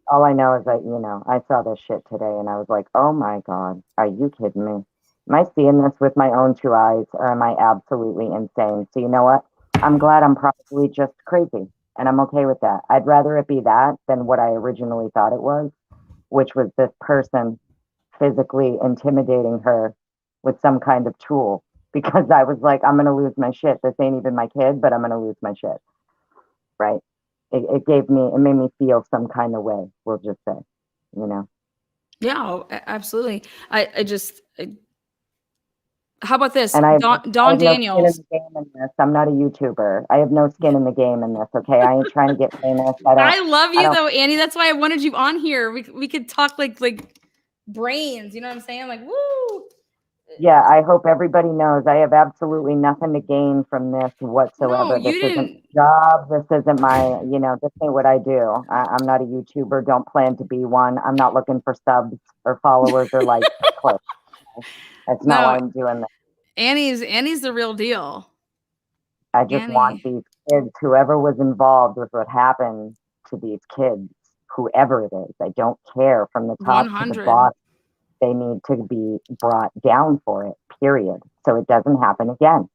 all I know is that, I saw this shit today and I was like, oh my God, are you kidding me? Am I seeing this with my own 2 eyes or am I absolutely insane? So you know what? I'm glad I'm probably just crazy and I'm okay with that. I'd rather it be that than what I originally thought it was, which was this person physically intimidating her with some kind of tool because I was like, I'm going to lose my shit. This ain't even my kid, but I'm going to lose my shit. Right. It made me feel some kind of way. We'll just say, Yeah, absolutely. How about this? And Dawn Daniels. I'm not a YouTuber. I have no skin in the game in this. Okay, I ain't trying to get famous. I love you though, Annie. That's why I wanted you on here. We could talk like brains. You know what I'm saying? Like, woo. Yeah, I hope everybody knows I have absolutely nothing to gain from this whatsoever. No, this isn't a job. This isn't my, this ain't what I do. I'm not a YouTuber. Don't plan to be one. I'm not looking for subs or followers or likes. That's not why I'm doing this. Annie's the real deal. I just want these kids, whoever was involved with what happened to these kids, whoever it is, I don't care from the top 100. To the bottom. they need to be brought down for it, period. So it doesn't happen again.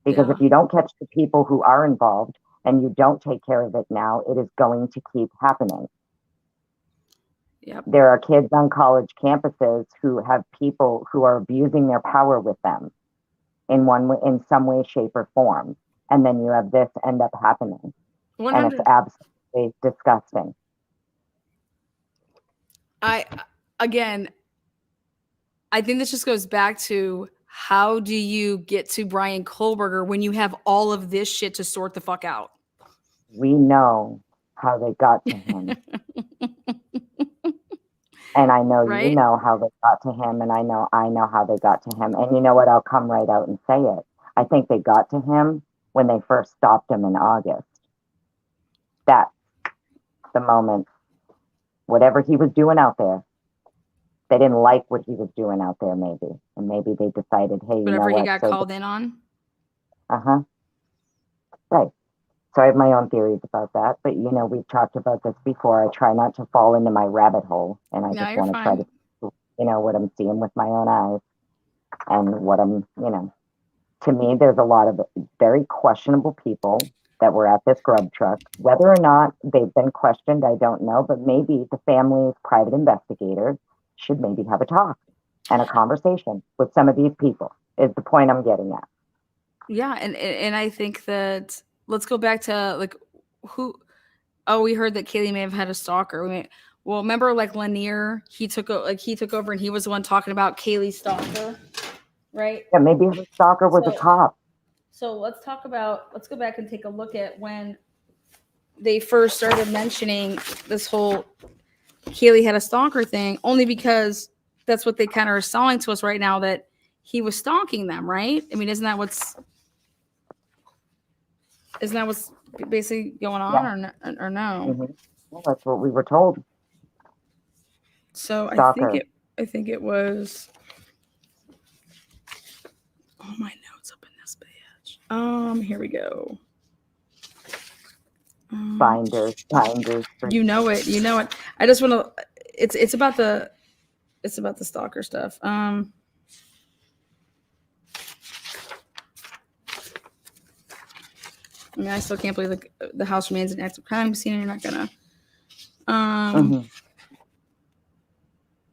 Because Yeah. if you don't catch the people who are involved and you don't take care of it now, it is going to keep happening. Yep. There are kids on college campuses who have people who are abusing their power with them in some way, shape, or form. And then you have this end up happening. 100. And it's absolutely disgusting. Again, I think this just goes back to, how do you get to Brian Kohberger when you have all of this shit to sort the fuck out? We know how they got to him. And I know Right? you know how they got to him, and I know how they got to him. And you know what? I'll come right out and say it. I think they got to him when they first stopped him in August. That's the moment. Whatever he was doing out there, they didn't like what he was doing out there, maybe. And maybe they decided, hey, you Whatever know what? he got called in on. Uh-huh. Right. So I have my own theories about that. But, you know, we've talked about this before. I try not to fall into my rabbit hole. And I No, just you're want to try fine. to, you know, what I'm seeing with my own eyes. And what I'm, you know, to me, there's a lot of very questionable people that were at this grub truck. Whether or not they've been questioned, I don't know. But maybe the family's private investigators should maybe have a talk and a conversation with some of these people, is the point I'm getting at. Yeah, and I think that, let's go back to, like, who. Oh, we heard that Kaylee may have had a stalker. Well, remember, like, Lanier, he took over, and he was the one talking about Kaylee's stalker, right? Yeah, maybe the stalker was a cop. So let's go back and take a look at when they first started mentioning this whole Kaylee had a stalker thing, only because that's what they kind of are selling to us right now, that he was stalking them, right? I mean, isn't that what's basically going on, or no? Mm-hmm. Well, that's what we were told. So Stalker. I think it was. All my notes up in this page. Here we go. Binders. You know it. I just want to. It's about the stalker stuff. I mean, I still can't believe the house remains an active crime scene. You're not gonna. Mm-hmm.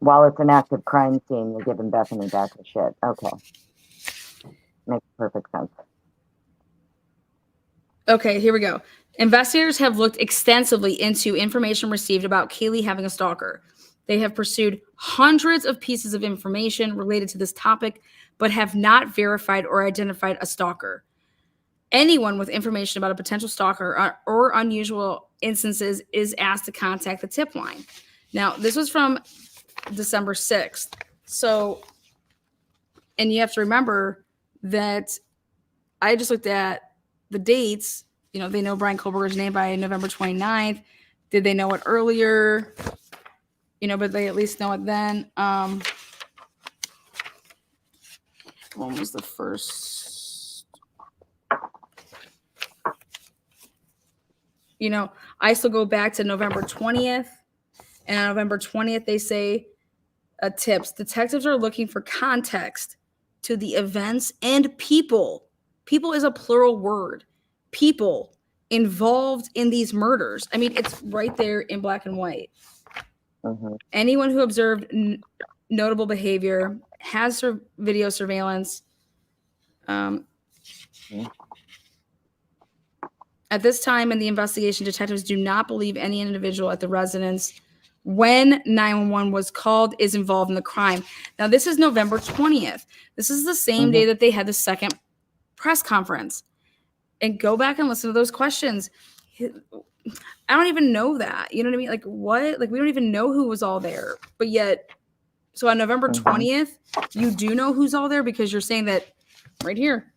While it's an active crime scene, you're giving Bethany back the shit. Okay. Makes perfect sense. Okay, here we go. Investigators have looked extensively into information received about Kaylee having a stalker. They have pursued hundreds of pieces of information related to this topic, but have not verified or identified a stalker. Anyone with information about a potential stalker or unusual instances is asked to contact the tip line. Now, this was from December 6th. So, and you have to remember that I just looked at the dates. You know, they know Brian Kohberger's name by November 29th. Did they know it earlier? You know, but they at least know it then. When was the first? You know, I still go back to November 20th. And on November 20th, they say tips. Detectives are looking for context to the events and people. People is a plural word. People involved in these murders. I mean, it's right there in black and white. Mm-hmm. Anyone who observed notable behavior, has video surveillance. At this time in the investigation, detectives do not believe any individual at the residence when 911 was called is involved in the crime. Now, this is November 20th. This is the same day that they had the second press conference. And go back and listen to those questions. I don't even know that. You know what I mean? Like, what? Like, we don't even know who was all there. But yet, so on November 20th, you do know who's all there, because you're saying that right here.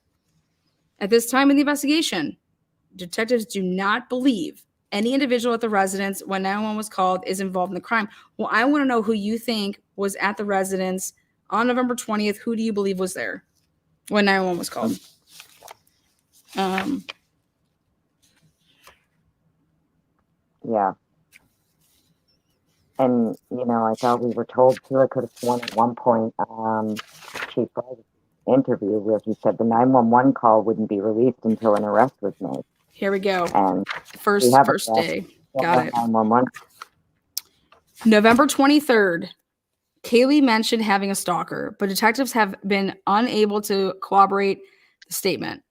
At this time in the investigation, detectives do not believe any individual at the residence when 911 was called is involved in the crime. Well, I want to know who you think was at the residence on November 20th. Who do you believe was there when 911 was called? Yeah. And, I thought we were told too, I could have sworn at one point, Chief Privacy's interview where he said the 911 call wouldn't be released until an arrest was made. Here we go. And we First have day. Got it. 911. November 23rd. Kaylee mentioned having a stalker, but detectives have been unable to corroborate the statement.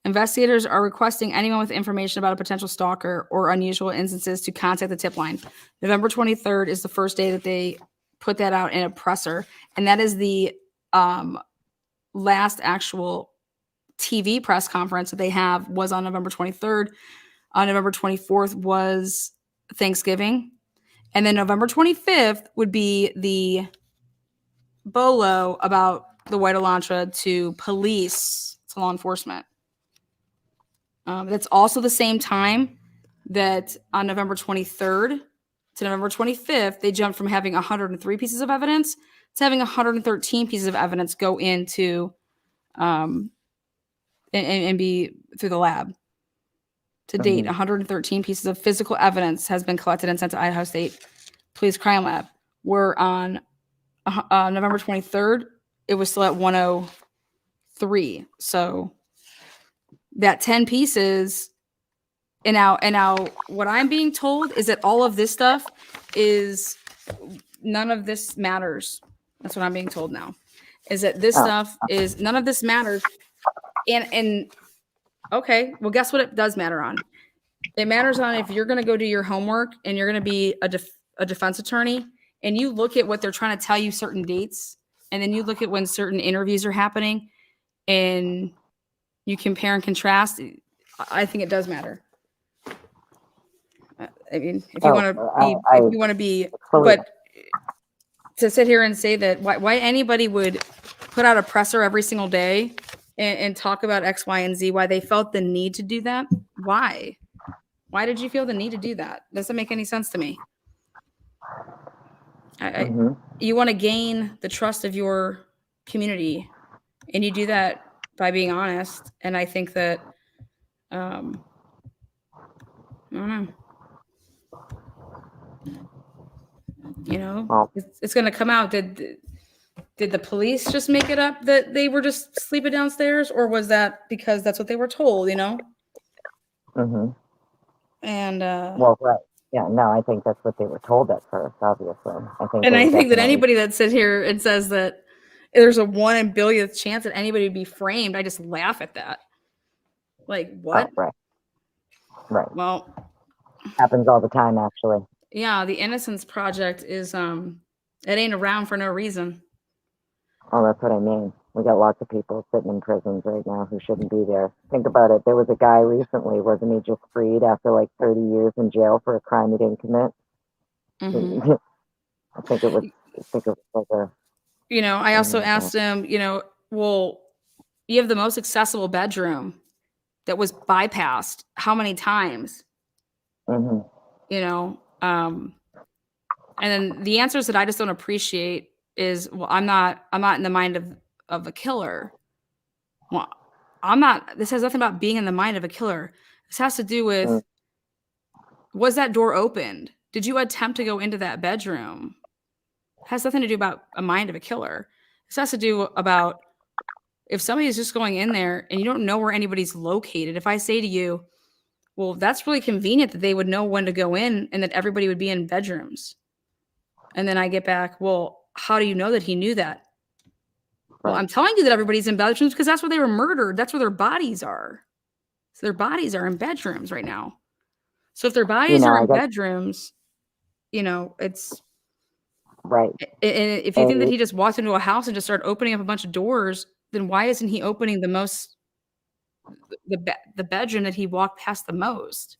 Investigators are requesting anyone with information about a potential stalker or unusual instances to contact the tip line. November 23rd is the first day that they put that out in a presser, and that is the last actual TV press conference that they have was on November 23rd. On November 24th was Thanksgiving. And then November 25th would be the bolo about the white Elantra to police, to law enforcement. That's also the same time that on November 23rd to November 25th, they jumped from having 103 pieces of evidence to having 113 pieces of evidence go into and be through the lab. To date, 113 pieces of physical evidence has been collected and sent to Idaho State Police Crime Lab. We're on November 23rd. It was still at 103. So that 10 pieces. And now what I'm being told is that all of this stuff is none of this matters. That's what I'm being told now. Is that this stuff is none of this matters. And okay, well, guess what it does matter on? It matters on if you're going to go do your homework and you're going to be a defense attorney and you look at what they're trying to tell you certain dates, and then you look at when certain interviews are happening and you compare and contrast. I think it does matter. I mean, if you want to be, but to sit here and say that why anybody would put out a presser every single day and talk about X, Y, and Z, why they felt the need to do that. Why did you feel the need to do that? Doesn't make any sense to me. You want to gain the trust of your community, and you do that by being honest. And I think that, I don't know. It's going to come out. Did the police just make it up that they were just sleeping downstairs, or was that because that's what they were told? And well, right. Yeah, no, I think that's what they were told at first, obviously. I think that anybody that sits here and says that there's a 1 in billionth chance that anybody would be framed, I just laugh at that. Like, what? Oh, right. Well, happens all the time, actually. Yeah, the Innocence Project is it ain't around for no reason. Oh, that's what I mean. We got lots of people sitting in prisons right now who shouldn't be there. Think about it. There was a guy recently, wasn't he just freed after like 30 years in jail for a crime he didn't commit? I think it was like a... I also asked him, well, you have the most accessible bedroom that was bypassed how many times? And then the answers that I just don't appreciate is, well, I'm not in the mind of a killer. Well, this has nothing about being in the mind of a killer. This has to do with, was that door opened? Did you attempt to go into that bedroom? It has nothing to do about a mind of a killer. This has to do about if somebody is just going in there and you don't know where anybody's located. If I say to you, well, that's really convenient that they would know when to go in and that everybody would be in bedrooms. And then I get back, well, how do you know that he knew that? Well, I'm telling you that everybody's in bedrooms because that's where they were murdered. That's where their bodies are. So their bodies are in bedrooms right now. So if their bodies are in bedrooms, it's... Right. And if you think that he just walked into a house and just started opening up a bunch of doors, then why isn't he opening the bedroom that he walked past the most?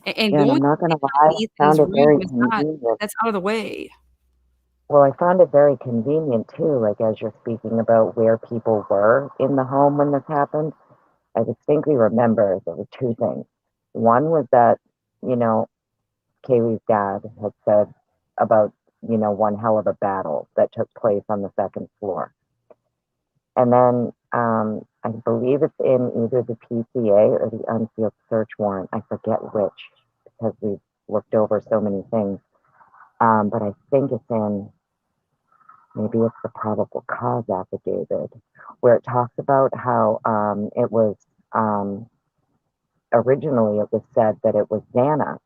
And going, I'm not going to lie, I found it very convenient. That's out of the way. Well, I found it very convenient too, like as you're speaking about where people were in the home when this happened. I distinctly remember there were two things. One was that, Kaylee's dad had said about, one hell of a battle that took place on the second floor. And then I believe it's in either the PCA or the unsealed search warrant. I forget which, because we've looked over so many things. but I think it's in, maybe it's the probable cause affidavit, where it talks about how it was, originally it was said that it was Xana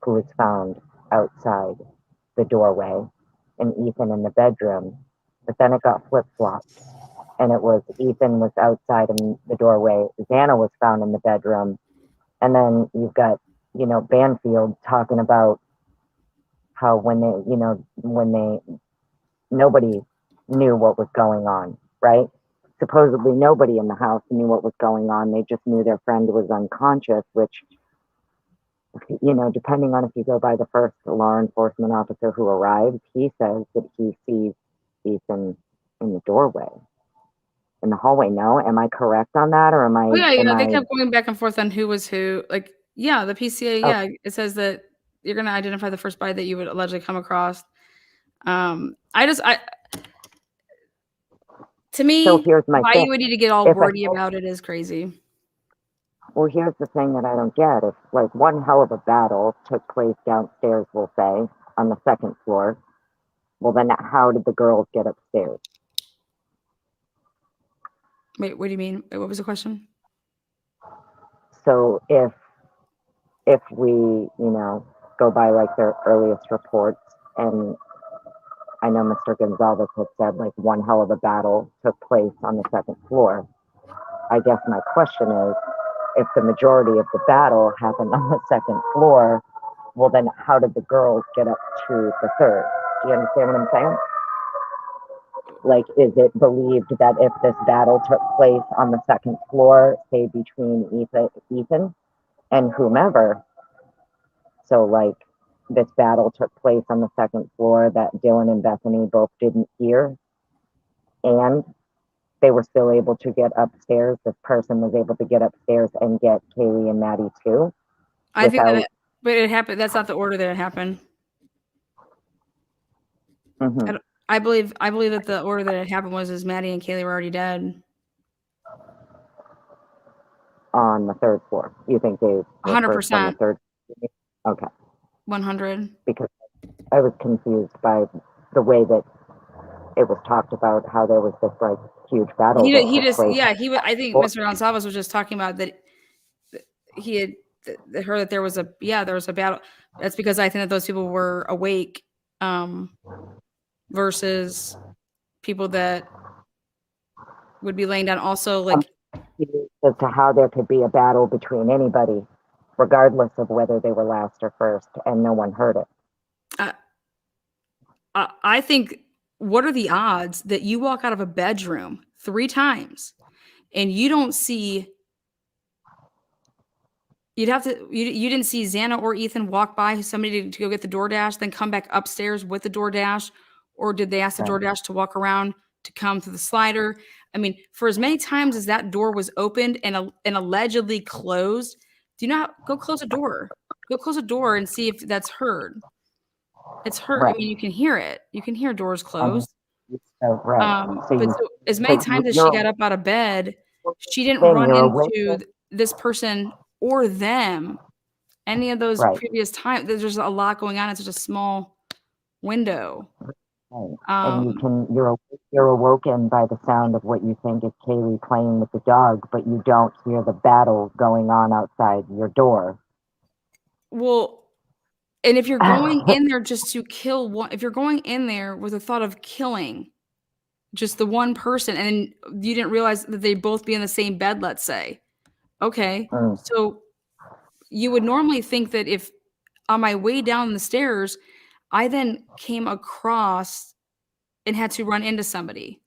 who was found outside the doorway and Ethan in the bedroom, but then it got flip-flopped. And it was Ethan was outside in the doorway, Xana was found in the bedroom, and then you've got, Banfield talking about how nobody knew what was going on, right? Supposedly nobody in the house knew what was going on. They just knew their friend was unconscious, which, depending on if you go by the first law enforcement officer who arrives, he says that he sees Ethan in the doorway, in the hallway. No, am I correct on that, or am I? Oh, yeah. They I, kept going back and forth on who was who. Like, yeah, the PCA, oh, yeah, it says that you're going to identify the first body that you would allegedly come across. To me, so here's my why thing. you would need to get all If wordy about it is crazy. Well, here's the thing that I don't get. If like one hell of a battle took place downstairs, we'll say, on the second floor, well then how did the girls get upstairs? Wait, what do you mean? What was the question? So if we, go by like their earliest reports, and I know Mr. Gonzalez had said like one hell of a battle took place on the second floor. I guess my question is, if the majority of the battle happened on the second floor, well then how did the girls get up to the third? Do you understand what I'm saying? Like, is it believed that if this battle took place on the second floor, say between Ethan and whomever, so like this battle took place on the second floor that Dylan and Bethany both didn't hear, and they were still able to get upstairs. This person was able to get upstairs and get Kaylee and Maddie too. I think that, but it happened. That's not the order that it happened. Mm-hmm. I believe that the order that it happened was Maddie and Kaylee were already dead. On the third floor, you think they were 100%. on the third? Okay. 100. Because I was confused by the way that it was talked about, how there was this like huge battle. I think Mr. Gonzalez was just talking about that he had heard that there was a battle. That's because I think that those people were awake, versus people that would be laying down. Also, like, as to how there could be a battle between anybody, regardless of whether they were last or first, and no one heard it. I think, what are the odds that you walk out of a bedroom 3 times and you don't see? You didn't see Xana or Ethan walk by somebody to go get the DoorDash, then come back upstairs with the DoorDash, or did they ask the DoorDash to walk around to come through the slider? I mean, for as many times as that door was opened and allegedly closed, go close a door. Go close a door and see if that's heard. It's heard. Right. I mean, you can hear it. You can hear doors closed. Right. So as many times as she got up out of bed, she didn't run into this person or them. Any of those previous times, there's just a lot going on. It's just a small window. Right. And you're awoken by the sound of what you think is Kaylee playing with the dog, but you don't hear the battle going on outside your door. Well, and if you're going in there just to kill one, if you're going in there with the thought of killing just the one person, and you didn't realize that they'd both be in the same bed, let's say, okay, so you would normally think that if on my way down the stairs, I then came across and had to run into somebody,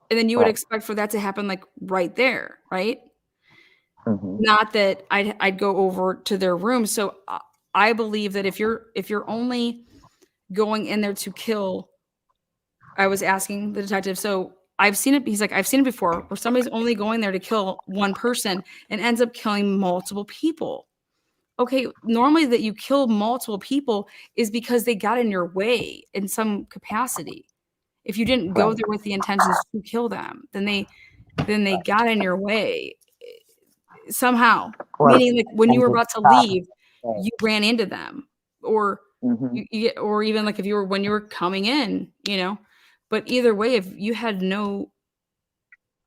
and then you would expect for that to happen like right there, right? Mm-hmm. Not that I'd go over to their room. So I believe that if you're only going in there to kill, I was asking the detective, so I've seen it. He's like, I've seen it before where somebody's only going there to kill one person and ends up killing multiple people. Okay, normally that you kill multiple people is because they got in your way in some capacity. If you didn't go there with the intentions to kill them, then they got in your way somehow. Meaning, like, when you were about to leave, you ran into them, or Mhm. or even like if you were when you were coming in, but either way, if you had no,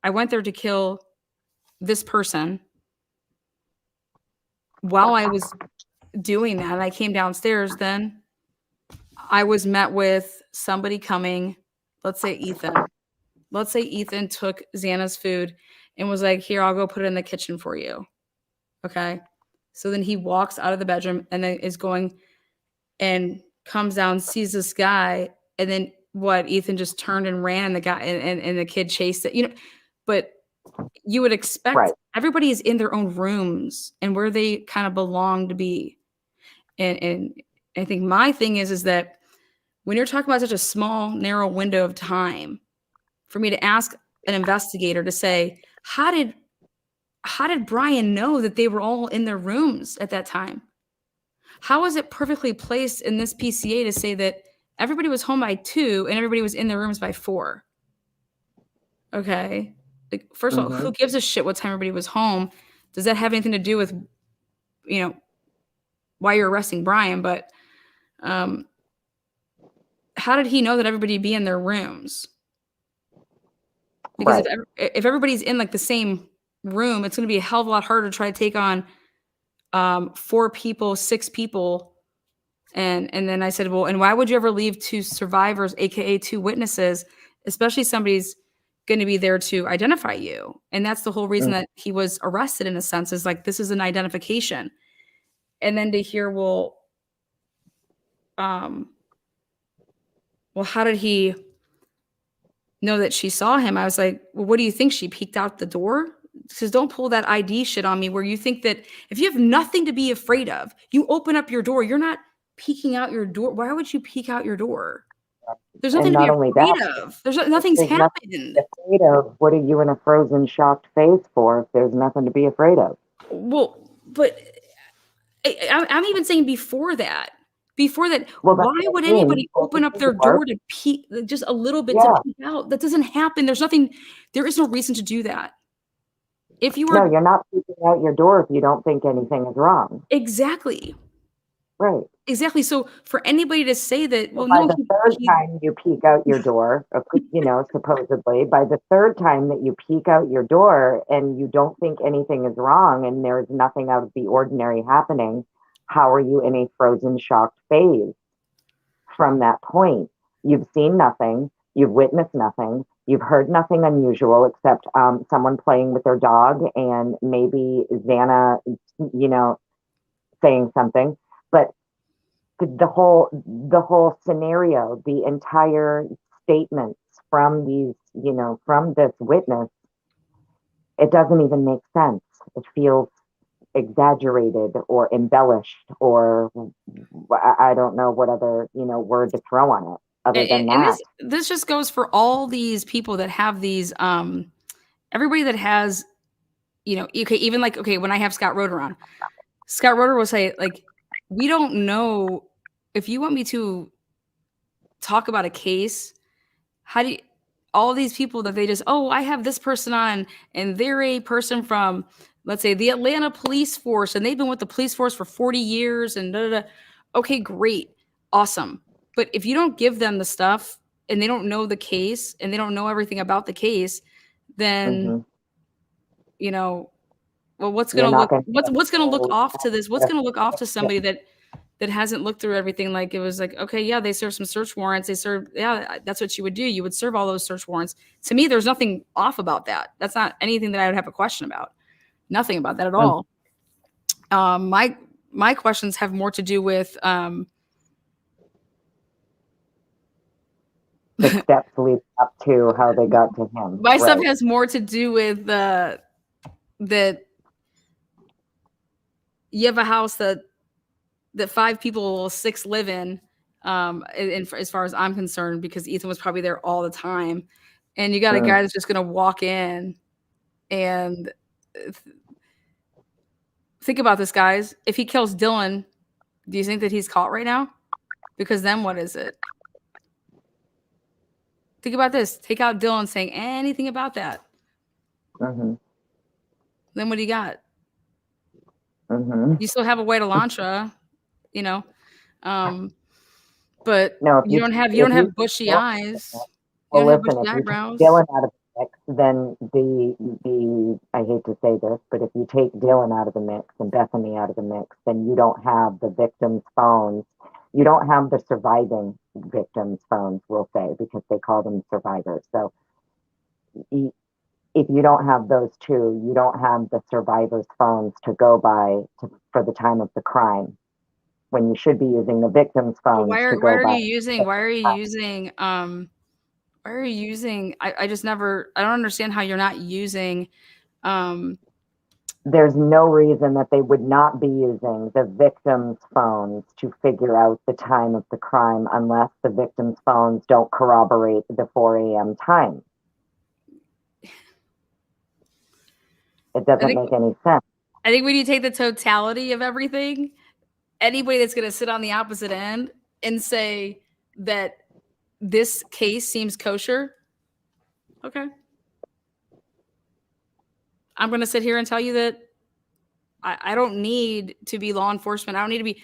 I went there to kill this person while I was doing that, and I came downstairs, then I was met with somebody coming, let's say Ethan. Let's say Ethan took Xana's food and was like, here, I'll go put it in the kitchen for you. Okay. So then he walks out of the bedroom and then is going and comes down, sees this guy, and then what? Ethan just turned and ran, and the guy and the kid chased it. But you would expect Right. everybody is in their own rooms and where they kind of belong to be. And I think my thing is that when you're talking about such a small, narrow window of time, for me to ask an investigator to say, how did Brian know that they were all in their rooms at that time? How was it perfectly placed in this PCA to say that everybody was home by 2 and everybody was in their rooms by 4? Okay. Like, first of all, who gives a shit what time everybody was home? Does that have anything to do with, why you're arresting Brian? But how did he know that everybody would be in their rooms? Because Right. if everybody's in like the same room, it's going to be a hell of a lot harder to try to take on 4 people, 6 people. And then I said, well, and why would you ever leave 2 survivors, aka 2 witnesses, especially somebody's going to be there to identify you? And that's the whole reason that he was arrested, in a sense, is like, this is an identification. And then to hear, well, how did he know that she saw him? I was like, well, what do you think? She peeked out the door? Because don't pull that ID shit on me where you think that if you have nothing to be afraid of, you open up your door. You're not peeking out your door. Why would you peek out your door? There's nothing And to be not only afraid that, of. Nothing's there's happened. nothing to be afraid of. What are you in a frozen, shocked face for if there's nothing to be afraid of? Well, but I'm even saying before that. Well, Why would anybody open up their door to peek just a little bit to peek out? That doesn't happen. There is no reason to do that. If you No, were you're not peeking out your door if you don't think anything is wrong. exactly. Right. Exactly. So for anybody to say that, well, By no, the third time you peek out your door, supposedly, by the third time that you peek out your door and you don't think anything is wrong and there's nothing out of the ordinary happening, how are you in a frozen, shocked phase from that point? You've seen nothing. You've witnessed nothing. You've heard nothing unusual except someone playing with their dog and maybe Xana, saying something. But the whole scenario, the entire statements from from this witness, it doesn't even make sense. It feels exaggerated or embellished, or I don't know what other word to throw on it other than and that. this just goes for all these people that have these everybody that has even like when I have Scott Roeder on, Scott Roeder will say, like, we don't know if you want me to talk about a case, how do you, all these people that they just, I have this person on and they're a person from, let's say, the Atlanta police force, and they've been with the police force for 40 years and da, da, da. Okay, great. Awesome. But if you don't give them the stuff and they don't know the case and they don't know everything about the case, then, well, what's going to look off to this? What's going to look off to somebody that hasn't looked through everything? Like, it was like, okay, yeah, they served some search warrants. That's what you would do. You would serve all those search warrants. To me, there's nothing off about that. That's not anything that I would have a question about. Nothing about that at all. My questions have more to do with the steps lead up to how they got to him. My stuff has more to do with that you have a house that 5 people, 6 live in, as far as I'm concerned, because Ethan was probably there all the time. And you got a guy that's just going to walk in and think about this, guys. If he kills Dylan, do you think that he's caught right now? Because then what is it? Think about this. Take out Dylan saying anything about that. Mm-hmm. Then what do you got? Mm-hmm. You still have a white Elantra, but No, if you don't have bushy eyes. You well, don't have listen, bushy if you take eyebrows. Dylan out of the mix, then the I hate to say this, but if you take Dylan out of the mix and Bethany out of the mix, then you don't have the victims' phones. You don't have the surviving victims' phones, we'll say, because they call them survivors. So if you don't have those two, you don't have the survivors' phones to go by for the time of the crime, when you should be using the victims' But phones why to are go by. I just never, I don't understand how you're not using, There's no reason that they would not be using the victims' phones to figure out the time of the crime unless the victims' phones don't corroborate the 4 a.m. time. It doesn't make any sense. I think when you take the totality of everything, anybody that's going to sit on the opposite end and say that this case seems kosher, okay. I'm going to sit here and tell you that I don't need to be law enforcement. I don't need to be,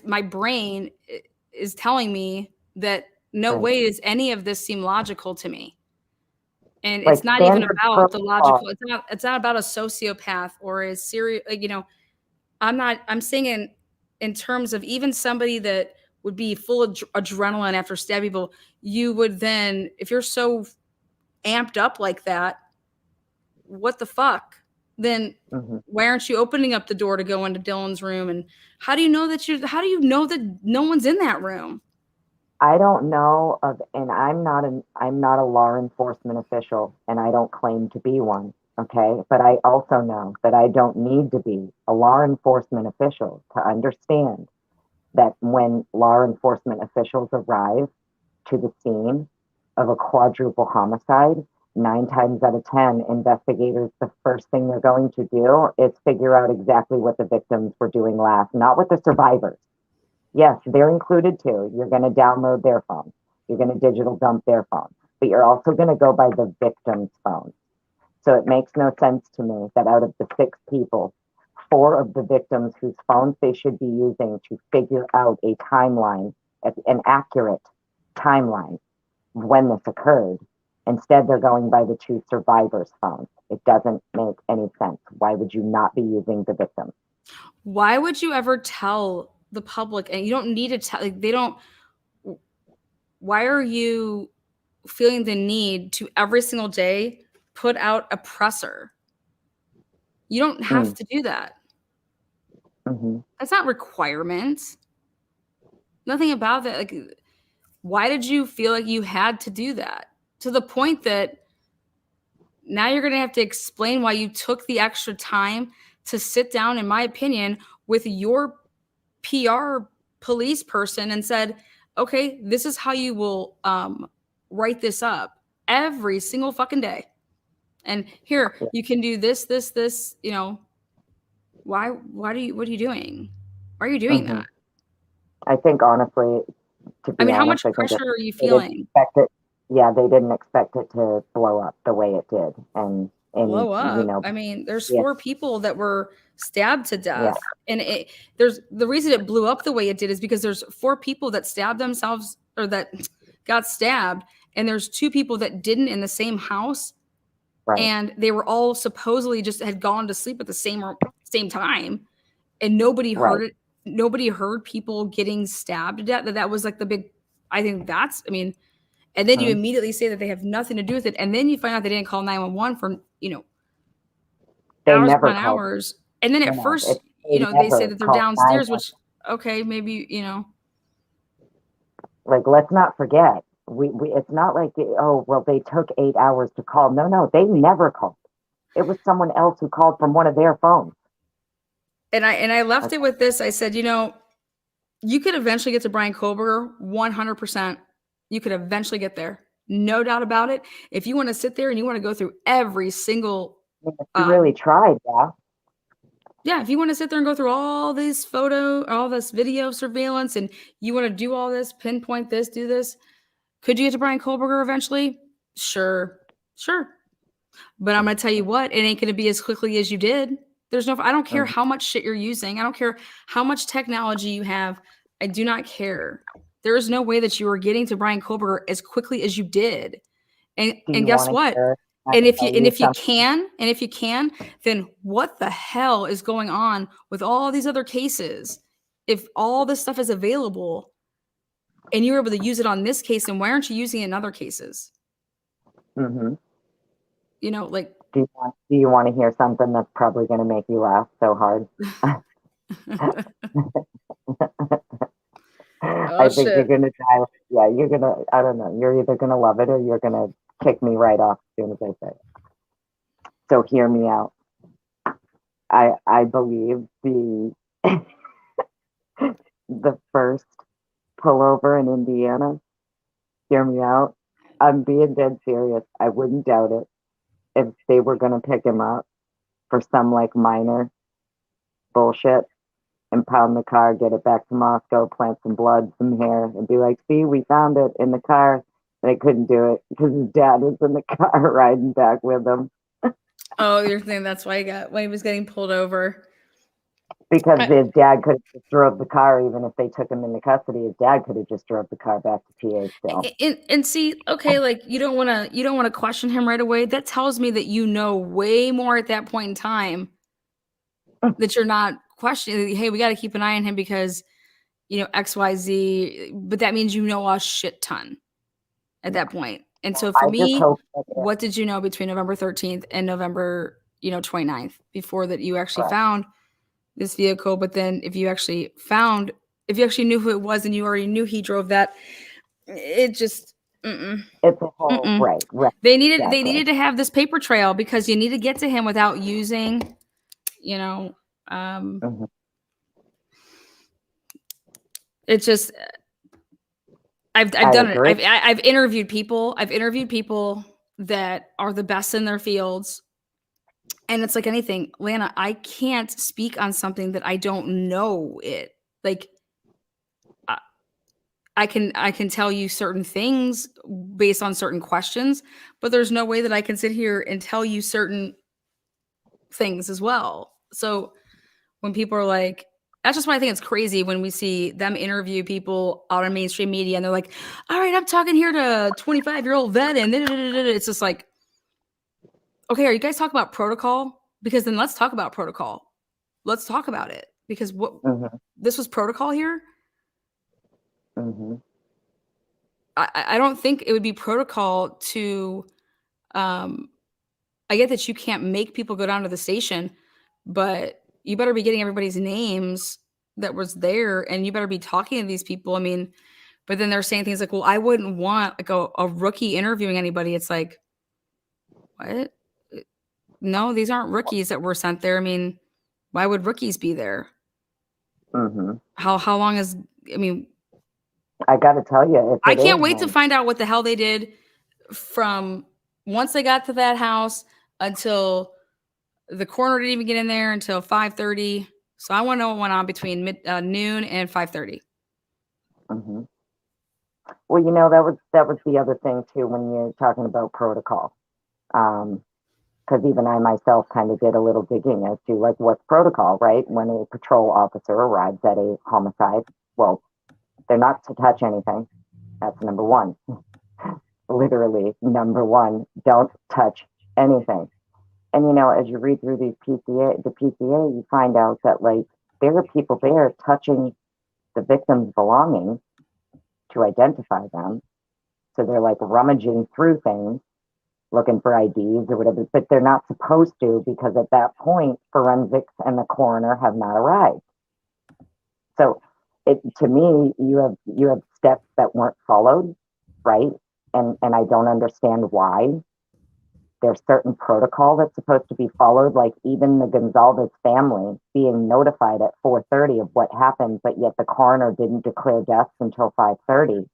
my brain is telling me that no Right. way does any of this seem logical to me. And Like it's not even standard about the protocol. logical. It's not about a sociopath or a serial, I'm saying in terms of even somebody that would be full of adrenaline after stabbing people, you would then, if you're so amped up like that, what the fuck? Then why aren't you opening up the door to go into Dylan's room? And how do you know that no one's in that room? I don't know of, and I'm not a law enforcement official, and I don't claim to be one. Okay, but I also know that I don't need to be a law enforcement official to understand that when law enforcement officials arrive to the scene of a quadruple homicide, 9 times out of 10, investigators, the first thing they're going to do is figure out exactly what the victims were doing last, not what the survivors. Yes, they're included too. You're going to download their phone. You're going to digital dump their phone, but you're also going to go by the victim's phone. So it makes no sense to me that out of the 6 people, 4 of the victims whose phones they should be using to figure out a timeline, an accurate timeline when this occurred, instead they're going by the 2 survivors' phones. It doesn't make any sense. Why would you not be using the victim? Why would you ever tell the public? And you don't need to tell, they don't. Why are you feeling the need to every single day put out a presser? You don't have to do that. That's not requirement. Nothing about that. Like, why did you feel like you had to do that? To the point that now you're going to have to explain why you took the extra time to sit down, in my opinion, with your PR police person and said, okay, this is how you will write this up every single fucking day. And here, you can do this, what are you doing? Why are you doing that? I think honestly, to be honest, how much pressure are you feeling? They didn't expect it to blow up the way it did. And blow up. You know, there's 4 people that were stabbed to death. And there's the reason it blew up the way it did is because there's 4 people that stabbed themselves or that got stabbed. And there's 2 people that didn't in the same house. Right. And they were all supposedly just had gone to sleep at the same time. And nobody heard it. Nobody heard people getting stabbed to death. That was like the big, I think that's, and then you immediately say that they have nothing to do with it. And then you find out they didn't call 911 for, hours upon hours. And then at first, they say that they're downstairs, which, okay, maybe, Like, let's not forget, it's not like, they took 8 hours to call. No, they never called. It was someone else who called from one of their phones. And I left it with this. I said, you could eventually get to Brian Kohberger 100%. You could eventually get there. No doubt about it. If you want to sit there and you want to go through every single. You really tried, yeah. Yeah, if you want to sit there and go through all this video surveillance and you want to do all this, pinpoint this, do this, could you get to Brian Kohberger eventually? Sure. But I'm going to tell you what, it ain't going to be as quickly as you did. I don't care how much shit you're using. I don't care how much technology you have. I do not care. There is no way that you were getting to Brian Kohberger as quickly as you did. Do And you guess wanna what? hear And if you something? can, then what the hell is going on with all these other cases? If all this stuff is available and you were able to use it on this case, then why aren't you using it in other cases? Mhm. You know, like Do you want to hear something that's probably going to make you laugh so hard? oh I think you're shit. gonna die. Yeah, you're gonna. I don't know. You're either gonna love it or you're gonna kick me right off as soon as I say it. So hear me out. I believe the first pullover in Indiana. Hear me out. I'm being dead serious. I wouldn't doubt it if they were gonna pick him up for some like minor bullshit, impound the car, get it back to Moscow, plant some blood, some hair, and be like, see, we found it in the car. They couldn't do it because his dad was in the car riding back with him. Oh, you're saying that's why when he was getting pulled over. Because his dad could have just drove the car, even if they took him into custody. His dad could have just drove the car back to PA still. And see, okay, like you don't want to question him right away. That tells me that you know way more at that point in time that you're not questioning. Hey, we got to keep an eye on him because XYZ. But that means you know a shit ton at that point. And so for I just me, hope what did you know between November 13th and November 29th before that you actually Correct. found this vehicle? But then if you actually knew who it was and you already knew he drove that, it just it's a whole right. they needed Exactly. to have this paper trail because you need to get to him without using Mhm. it's just I've I done agree. it. I've interviewed people that are the best in their fields. And it's like anything, Lana, I can't speak on something that I don't know it. Like I can tell you certain things based on certain questions, but there's no way that I can sit here and tell you certain things as well. So when people are like, that's just why I think it's crazy when we see them interview people out on mainstream media and they're like, all right, I'm talking here to 25-year-old vet and it's just like, okay, are you guys talking about protocol? Because then let's talk about protocol. Let's talk about it because this was protocol here. Mm-hmm. I don't think it would be protocol to I get that you can't make people go down to the station, but you better be getting everybody's names that was there and you better be talking to these people. I mean, but then they're saying things like, well, I wouldn't want like a rookie interviewing anybody. It's like, what? No, these aren't rookies that were sent there. I mean, why would rookies be there? Mm-hmm. How long is, I mean, I got to tell you, I can't wait to find out what the hell they did from once they got to that house until the coroner didn't even get in there until 5:30. So I want to know what went on between noon and 5:30. Mm-hmm. Well, that was the other thing too when you're talking about protocol, because even I myself kind of did a little digging as to like what's protocol, right? When a patrol officer arrives at a homicide, well, they're not to touch anything. That's number one. Literally, number one, don't touch anything. And as you read through the PCA, you find out that like there are people there touching the victim's belongings to identify them. So they're like rummaging through things, looking for IDs or whatever, but they're not supposed to because at that point, forensics and the coroner have not arrived. So to me, you have steps that weren't followed, right? And I don't understand why. There's certain protocol that's supposed to be followed, like even the Gonzalez family being notified at 4:30 of what happened, but yet the coroner didn't declare deaths until 5:30.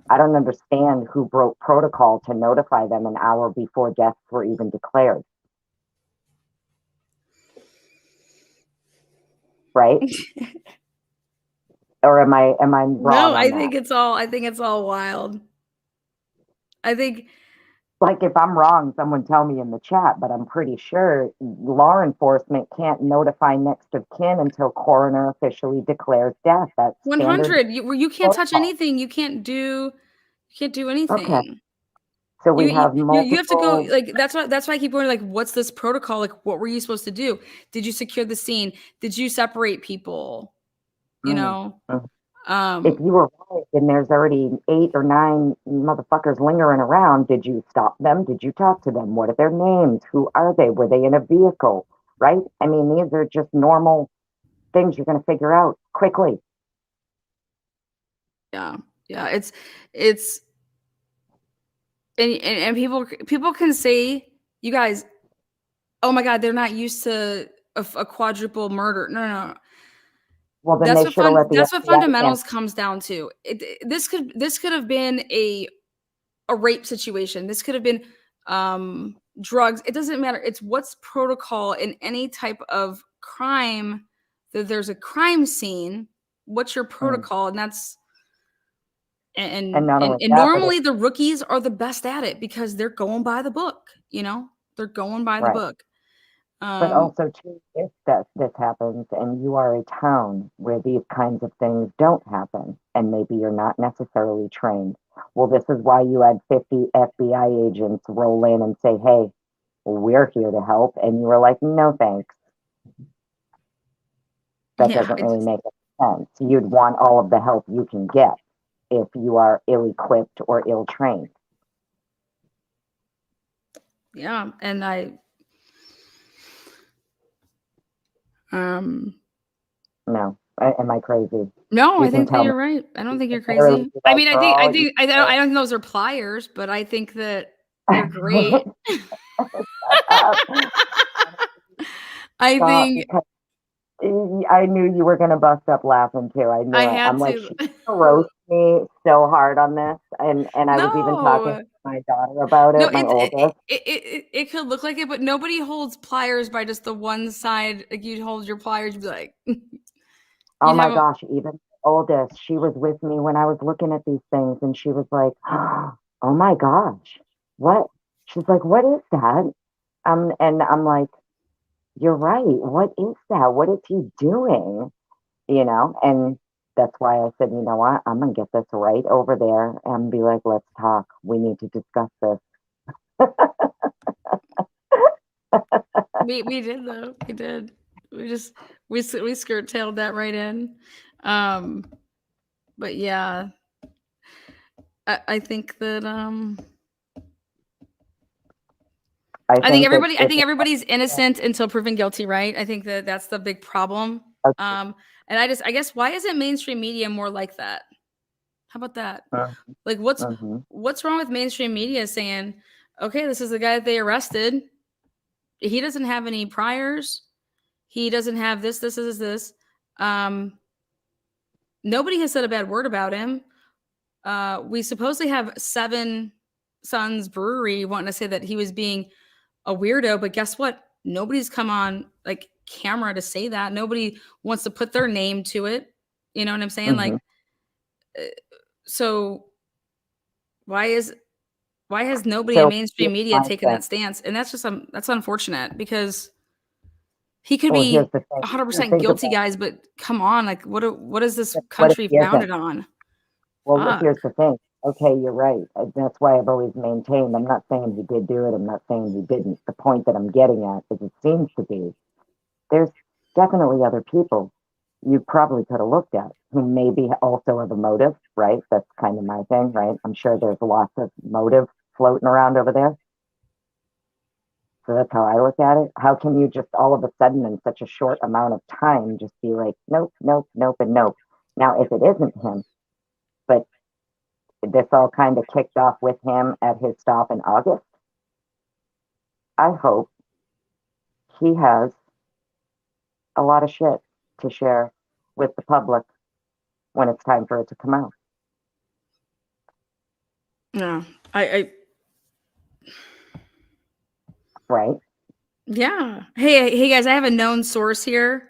I don't understand who broke protocol to notify them an hour before deaths were even declared. Right? Or am I wrong? No, on I that? think it's all wild. I think Like, if I'm wrong, someone tell me in the chat, but I'm pretty sure law enforcement can't notify next of kin until coroner officially declares death. That's standard 100. You can't touch protocol. anything. You can't do Okay. anything. So we have You have to go, multiple. like, that's why I keep going, like, what's this protocol? Like, what were you supposed to do? Did you secure the scene? Did you separate people? You Mm, know? mm. If you were right and there's already 8 or 9 motherfuckers lingering around, did you stop them? Did you talk to them? What are their names? Who are they? Were they in a vehicle? Right? I mean, these are just normal things you're going to figure out quickly. Yeah. It's and people can say, you guys, oh my God, they're not used to a quadruple murder. No. Well, then they should have let the That's what FBI in. fundamentals comes down to. This could have been a rape situation. This could have been drugs. It doesn't matter. It's what's protocol in any type of crime. That there's a crime scene. What's your protocol? And that's and not only that, but normally the rookies are the best at it because they're going by the book. They're going by the Right. book. But also, too, if this happens and you are a town where these kinds of things don't happen, and maybe you're not necessarily trained, well, this is why you had 50 FBI agents roll in and say, hey, we're here to help. And you were like, no, thanks. That doesn't really make sense. You'd want all of the help you can get if you are ill-equipped or ill-trained. Yeah, and No, am I crazy? No, You I can think that tell you're me. right. I don't think you're Literally crazy. do I that mean, for all you I don't think those are pliers, but I think that they're great. I Stop, think because I knew you were going to bust up laughing too. I knew I it. had I'm like, to. she's gonna roast me so hard on this, and I was even talking No, to my daughter about no, it, my oldest. it could look like it, but nobody holds pliers by just the one side. Like, you'd hold your pliers, you'd be like, Oh you'd my have a, gosh, even my oldest, she was with me when I was looking at these things, and she was like, "Oh my gosh, what?" She's like, "What is that?" And I'm like, "You're right. What is that? What is he doing?" And that's why I said, you know what? I'm gonna get this right over there and be like, "Let's talk. We need to discuss this." we did though. We did. We skirt tailed that right in. But yeah, I think that I think everybody's innocent until proven guilty, right? I think that that's the big problem. Okay. And I guess, why isn't mainstream media more like that? How about that? Like, Mhm. what's wrong with mainstream media saying, okay, this is the guy that they arrested. He doesn't have any priors. He doesn't have this. Nobody has said a bad word about him. We supposedly have Seven Sons Brewery wanting to say that he was being a weirdo, but guess what? Nobody's come on like camera to say that. Nobody wants to put their name to it. You know what I'm saying? Like, Mhm. so why has nobody in So mainstream here's media my taken thing. that stance? And that's that's unfortunate, because he could Well, here's be the thing. 100% Think guilty, about guys, but come on, like, what is this what if country he isn't? founded on? Well, Fuck. here's the thing. Okay, you're right. That's why I've always maintained. I'm not saying he did do it. I'm not saying he didn't. The point that I'm getting at is, it seems to be, there's definitely other people you probably could have looked at who maybe also have a motive, right? That's kind of my thing, right? I'm sure there's lots of motive floating around over there. So that's how I look at it. How can you just all of a sudden in such a short amount of time just be like, nope, nope, nope, and nope? Now, if it isn't him, but this all kind of kicked off with him at his stop in August, I hope he has a lot of shit to share with the public when it's time for it to come out. No, I Right? yeah. Hey guys, I have a known source here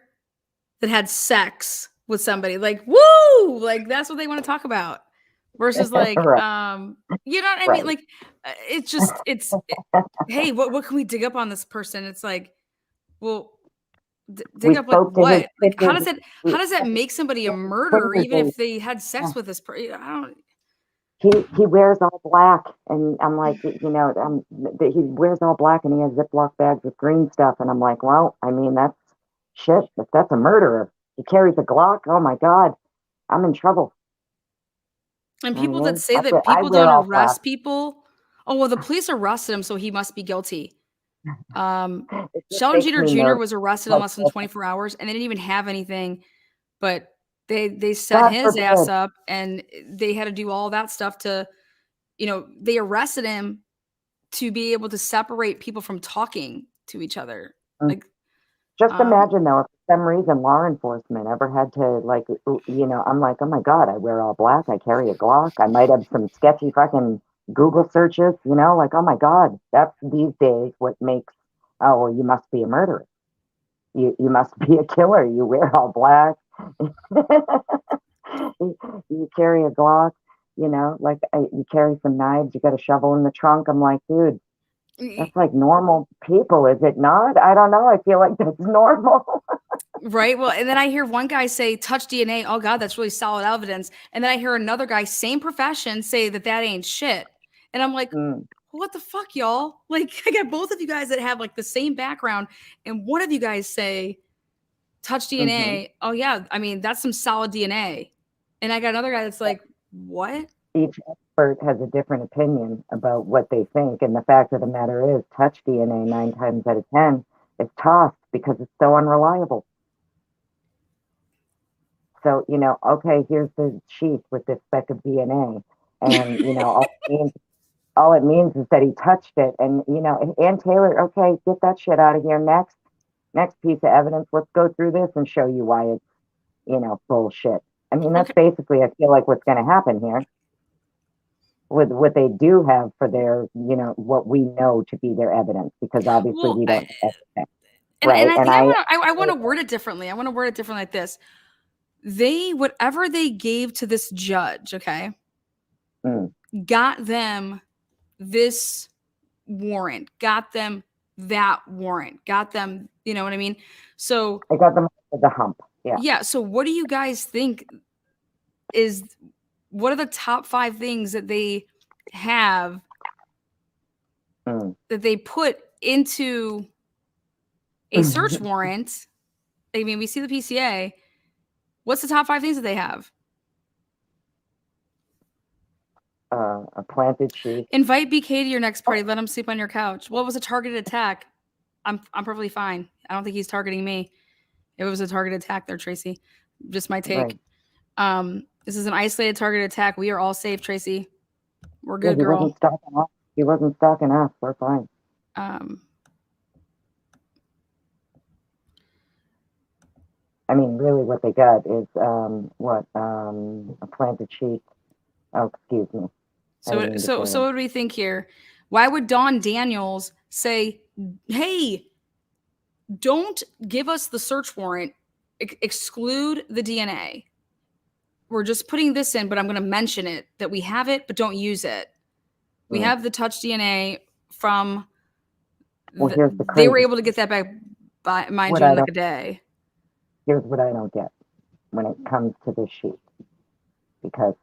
that had sex with somebody. Like, woo! Like, that's what they want to talk about. versus like, Right. you know what I mean? Right. Like, hey, what can we dig up on this person? It's like, well, dig We up like spoke to his what? Like, how does we- that make somebody a murderer, fingers even in- if they had yeah. sex with this person? I don't. He wears all black, and I'm like, he wears all black, and he has Ziploc bags with green stuff, and I'm like, well, I mean, that's shit. If that's a murderer, he carries a Glock. Oh my God, I'm in trouble. And I people that mean, say that I people wear don't all black. arrest people. Oh well, the police arrested him, so he must be guilty. It just Sheldon makes Jeter me Jr. nervous. was arrested in less than 24 hours, and they didn't even have anything, but they set God his ass forbid. up, and they had to do all that stuff to, they arrested him to be able to separate people from talking to each other. Mm. Like, Just imagine though, if for some reason law enforcement ever had to I'm like, oh my God, I wear all black, I carry a Glock, I might have some sketchy fucking Google searches, like, oh my God, that's these days what makes, oh, well, you must be a murderer. You must be a killer. You wear all black. You carry a Glock, you carry some knives, you got a shovel in the trunk. I'm like, dude, that's like normal people, is it not? I don't know. I feel like that's normal. right. Well, and then I hear one guy say touch DNA. Oh God, that's really solid evidence. And then I hear another guy, same profession, say that ain't shit. And I'm like, what the fuck, y'all? Like, I got both of you guys that have like the same background, and one of you guys say touch DNA. Oh yeah, I mean, that's some solid DNA. And I got another guy that's like, what? Each expert has a different opinion about what they think, and the fact of the matter is, touch DNA 9 times out of 10 is tossed because it's so unreliable. So, okay, here's the sheet with this speck of DNA, and all it means is that he touched it, and Ann Taylor, okay, get that shit out of here. Next piece of evidence. Let's go through this and show you why it's bullshit. I mean, that's basically, I feel like, what's going to happen here with what they do have for their, what we know to be their evidence, because obviously we don't. And I think I want to word it differently. I want to word it differently like this. Whatever they gave to this judge, okay, got them this warrant, got them that warrant, got them, you know what I mean? So I got them to the hump. Yeah. Yeah. So what do you guys think what are the top 5 things that they have that they put into a search warrant? I mean, we see the PCA. What's the top 5 things that they have? A planted sheet. Invite BK to your next party. Let him sleep on your couch. Well, it was a targeted attack. I'm perfectly fine. I don't think he's targeting me. It was a targeted attack there, Tracy. Just my take. Right. This is an isolated targeted attack. We are all safe, Tracy. We're good, girl. He wasn't stalking us. We're fine. I mean, really, what they got is a planted sheet. Oh, excuse me. So what do we think here? Why would Dawn Daniels say, "Hey, don't give us the search warrant. Exclude the DNA. We're just putting this in, but I'm going to mention it that we have it, but don't use it. We have the touch DNA from. They were able to get that back by, mind you, in like a day. Here's what I don't get when it comes to this sheet, because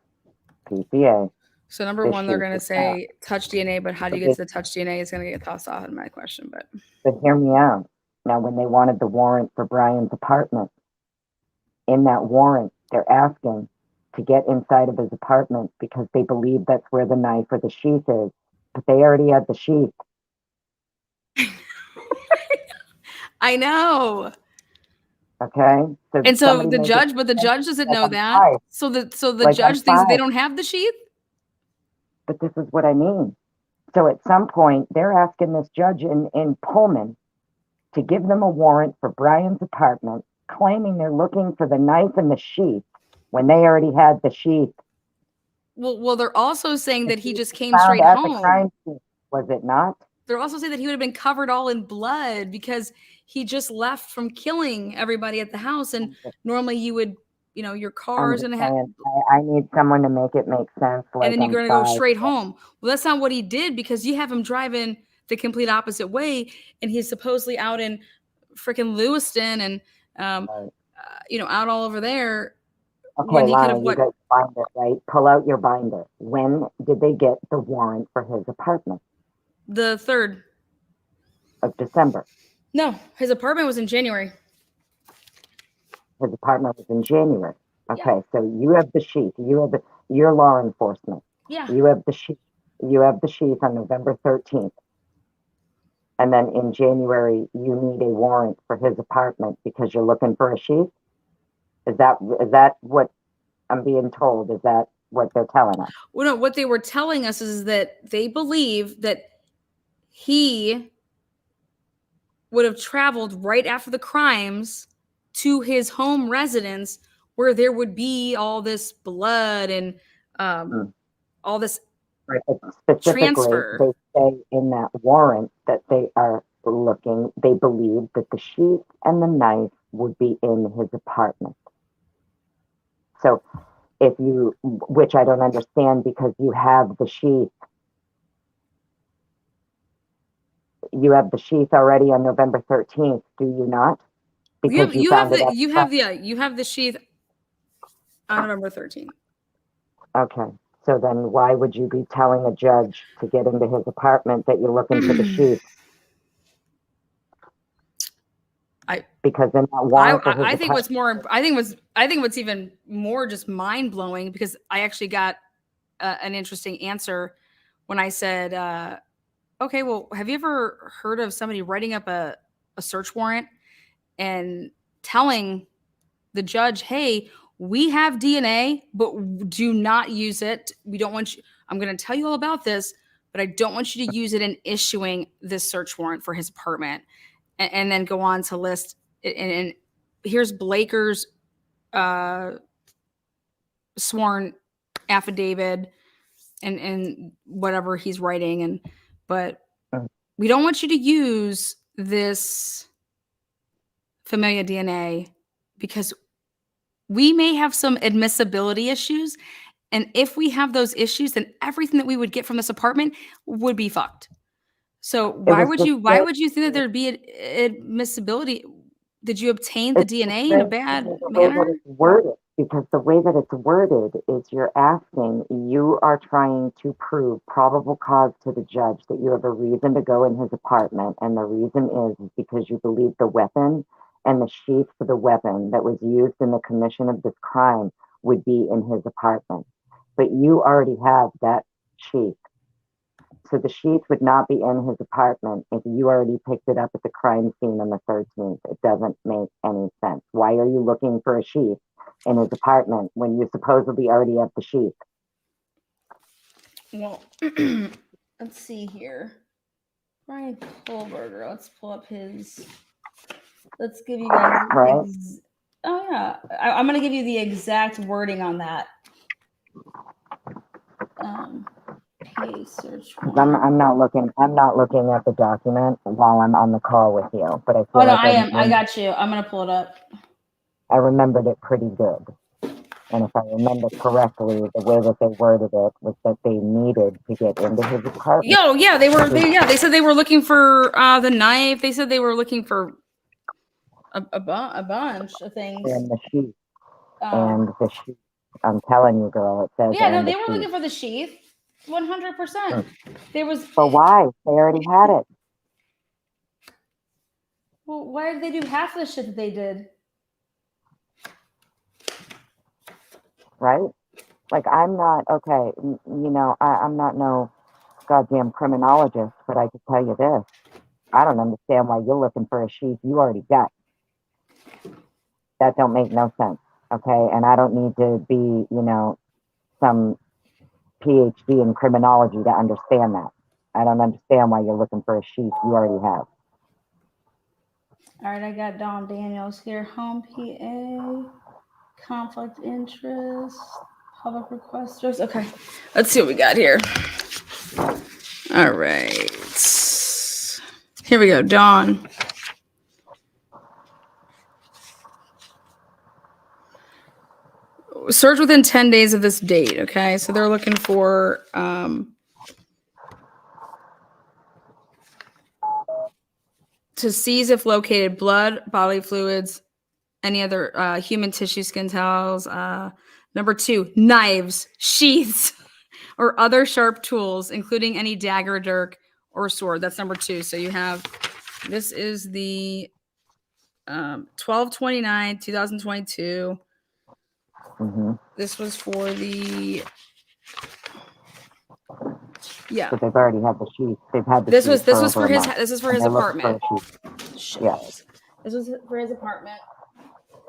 PCA. So number one, they're going to say touch DNA, but how do you get to the touch DNA is going to get tossed off in my question. But hear me out. Now, when they wanted the warrant for Brian's apartment, in that warrant, they're asking to get inside of his apartment because they believe that's where the knife or the sheath is. But they already had the sheath. I know. Okay. So the judge doesn't know that. So the judge thinks they don't have the sheath. But this is what I mean. So at some point, they're asking this judge in Pullman to give them a warrant for Brian's apartment, claiming they're looking for the knife and the sheath when they already had the sheath. Well, they're also saying that he just came straight home. Crime scene, was it not? They're also saying that he would have been covered all in blood because he just left from killing everybody at the house. And normally you would your I'm car is just going to have, saying, I need someone to make it make sense. Like and then you're I'm going to go sorry. straight home. Well, that's not what he did, because you have him driving the complete opposite way, and he's supposedly out in freaking Lewiston and, Right. out all over there. Okay, When he could Lana, have you got your binder, right? Pull out your binder. When did they get the warrant for his apartment? The 3rd. Of December. No, his apartment was in January. His apartment was in January. Yeah. Okay, so you have the sheet. You're law enforcement. Yeah. You have the sheet. You have the sheet on November 13th. And then in January, you need a warrant for his apartment because you're looking for a sheet. Is that what I'm being told? Is that what they're telling us? Well, no, what they were telling us is that they believe that he would have traveled right after the crimes to his home residence, where there would be all this blood and all this Right. Specifically, transfer. they say in that warrant that they believe that the sheet and the knife would be in his apartment. So which I don't understand, because you have the sheath. You have the sheath already on November 13th, do you not? Because You have the sheath on November 13th. Okay. So then why would you be telling a judge to get into his apartment that you're looking for the sheath? Because in that warrant for his I think what's even more just mind blowing, because I actually got an interesting answer when I said, okay, well, have you ever heard of somebody writing up a search warrant and telling the judge, hey, we have DNA, but do not use it. We don't want you. I'm going to tell you all about this, but I don't want you to use it in issuing this search warrant for his apartment. And then go on to list. And here's Blaker's sworn affidavit and whatever he's writing. But we don't want you to use this familia DNA because we may have some admissibility issues. And if we have those issues, then everything that we would get from this apartment would be fucked. So why would you think that there'd be admissibility? Did you obtain the DNA in a bad manner? Because the way that it's worded is you are trying to prove probable cause to the judge that you have a reason to go in his apartment. And the reason is because you believe the weapon and the sheath for the weapon that was used in the commission of this crime would be in his apartment. But you already have that sheath. So the sheath would not be in his apartment if you already picked it up at the crime scene on the 13th. It doesn't make any sense. Why are you looking for a sheath in his apartment when you supposedly already have the sheath? Well, let's see here. Brian Kohberger. Let's pull up his. Let's give you guys. Right. Oh yeah, I'm gonna give you the exact wording on that. Search. I'm not looking at the document while I'm on the call with you, but I feel Oh no, like I am. I got you. I'm gonna pull it up. I remembered it pretty good. And if I remember correctly, the way that they worded it was that they needed to get into his apartment. They said they were looking for the knife. They said they were looking for a bunch of things. And the sheath. And the sheath. I'm telling you, girl, it says. Yeah, no, they were looking for the sheath. 100%. There was. But why? They already had it. Well, why did they do half of the shit that they did? Right? Like, I'm not, okay, I'm not no goddamn criminologist, but I can tell you this. I don't understand why you're looking for a sheath you already got. That don't make no sense, okay? And I don't need to be, some PhD in criminology to understand that. I don't understand why you're looking for a sheath you already have. All right, I got Don Daniels here. Home PA, conflict interest, public requesters. Okay, let's see what we got here. All right. Here we go, Don. search within 10 days of this date. Okay, so they're looking for to seize if located blood, bodily fluids, any other human tissue, skin towels. Number 2, knives, sheaths, or other sharp tools, including any dagger, dirk, or sword. That's number 2. So you have, this is the 12/29/2022. This was for the, yeah. But they've already had the sheath. They've had the This sheath was for for over a his month, this is for and his they're looking for apartment. a sheath. Yeah. This was for his apartment,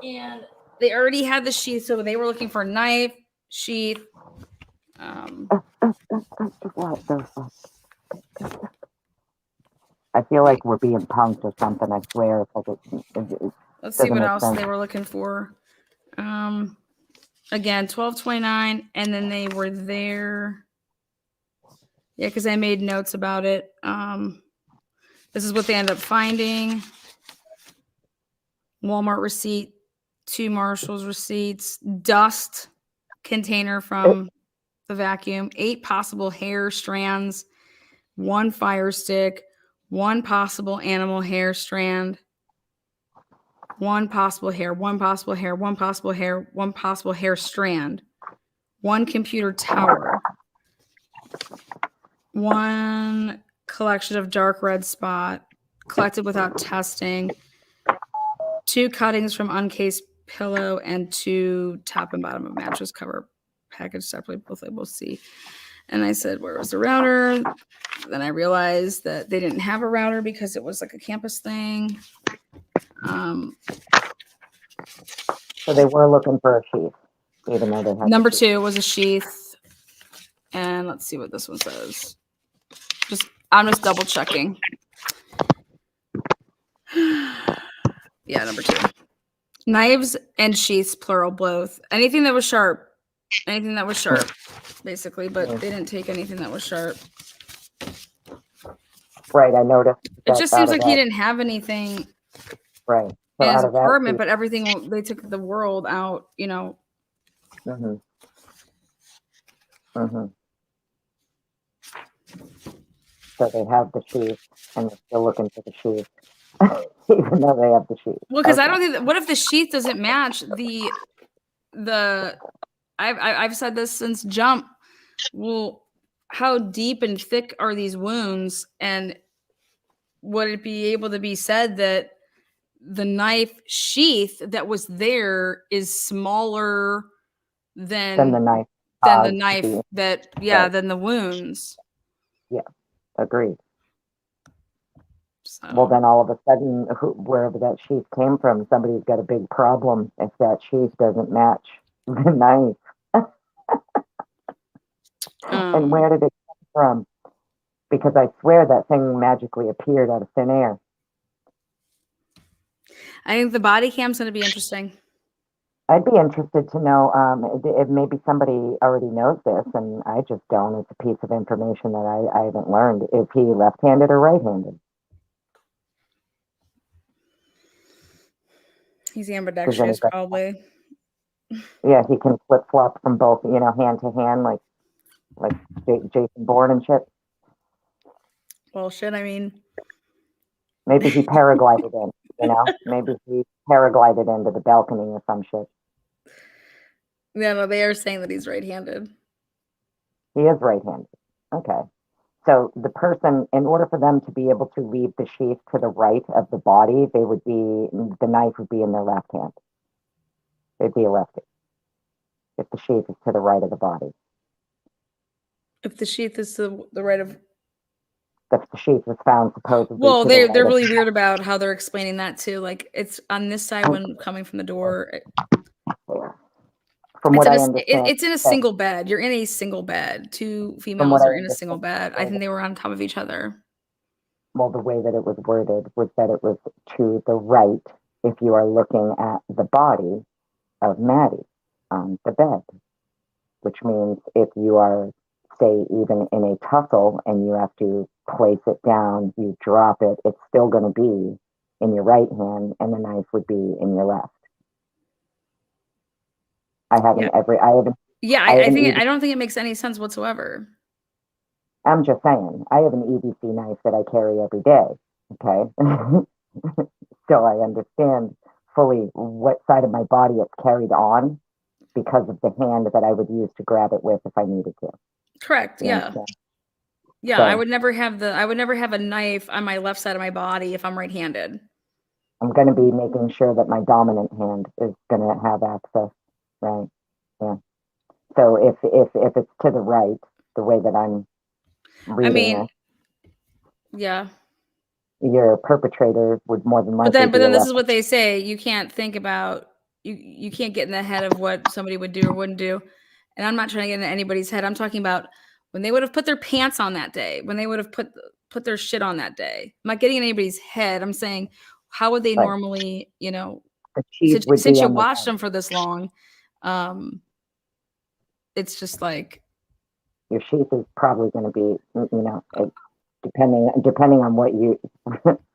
and they already had the sheath, so they were looking for a knife, sheath. What the fuck? I feel like we're being punked or something. I swear. It's like it Let's see doesn't what make else sense. they were looking for. Again, 12/29, and then they were there. Yeah, because I made notes about it. This is what they ended up finding. Walmart receipt, 2 Marshalls receipts, dust container from the vacuum, 8 possible hair strands, 1 fire stick, 1 possible animal hair strand, 1 possible hair, 1 possible hair, 1 possible hair, 1 possible hair strand, 1 computer tower, 1 collection of dark red spot collected without testing, 2 cuttings from uncased pillow, and 2 top and bottom of mattress cover packaged separately, both labels C. And I said, where was the router? Then I realized that they didn't have a router because it was like a campus thing. So they were looking for a sheath, even though they had Number the sheath. 2 was a sheath. And let's see what this one says. I'm just double checking. Yeah, number 2. Knives and sheaths, plural, both. Anything that was sharp. Anything that was sharp, basically. But they didn't take anything that was sharp. Right, I noticed. It just seems like he didn't have anything Right. So in his out of that apartment, sheath- but everything, they took the world out, you know. Mhm. Mhm. So they have the sheath, and they're still looking for the sheath, even though they have the sheath. Well, because I Okay. don't think that, what if the sheath doesn't match I've said this since jump. Well, how deep and thick are these wounds, and would it be able to be said that the knife sheath that was there is smaller Then the knife. than the caused knife the- that Right. than the wounds? Yeah, agreed. So, Well, then all of a sudden, wherever that sheath came from, somebody's got a big problem if that sheath doesn't match the knife. And where did it come from? Because I swear that thing magically appeared out of thin air. I think the body cam's going to be interesting. I'd be interested to know if maybe somebody already knows this, and I just don't. It's a piece of information that I haven't learned. Is he left-handed or right-handed? He's ambidextrous, probably. Yeah, he can flip-flop from both, hand to hand, like Jason Bourne and shit. Well, shit, I mean, Maybe he paraglided in, Maybe he paraglided into the balcony or some shit. yeah, no, they are saying that he's right-handed. He is right-handed. Okay. So the person, in order for them to be able to leave the sheath to the right of the body, the knife would be in their left hand. They'd be a lefty. If the sheath is to the right of the body. If the sheath is to the right of, If the sheath was found supposedly well, to they're the right of- really weird about how they're explaining that too. Like it's on this side when coming from the door. From what I understand, It's in a single bed. You're in a single bed. 2 females what I are in a single bed. I think they were on top of each other. well, the way that it was worded was that it was to the right if you are looking at the body of Maddie on the bed, which means if you are, say, even in a tussle and you have to place it down, you drop it, it's still going to be in your right hand and the knife would be in your left. I haven't Yeah, I I haven't think even- I don't think it makes any sense whatsoever. I'm just saying, I have an EDC knife that I carry every day. Okay. So I understand fully what side of my body it's carried on because of the hand that I would use to grab it with if I needed to. Correct. You Yeah. understand? Yeah, So- I would never have a knife on my left side of my body if I'm right-handed. I'm going to be making sure that my dominant hand is going to have access, right? Yeah. So if it's to the right, the way that I'm reading it, Yeah. your perpetrator would more than likely But then be this is arrested. what they say, you can't think about you can't get in the head of what somebody would do or wouldn't do. And I'm not trying to get into anybody's head. I'm talking about when they would have put their pants on that day, when they would have put their shit on that day. I'm not getting in anybody's head. I'm saying, how would they Right. normally, The chief would since be you on the watched them for this long, it's just like, your chief is probably going to be, depending on what you,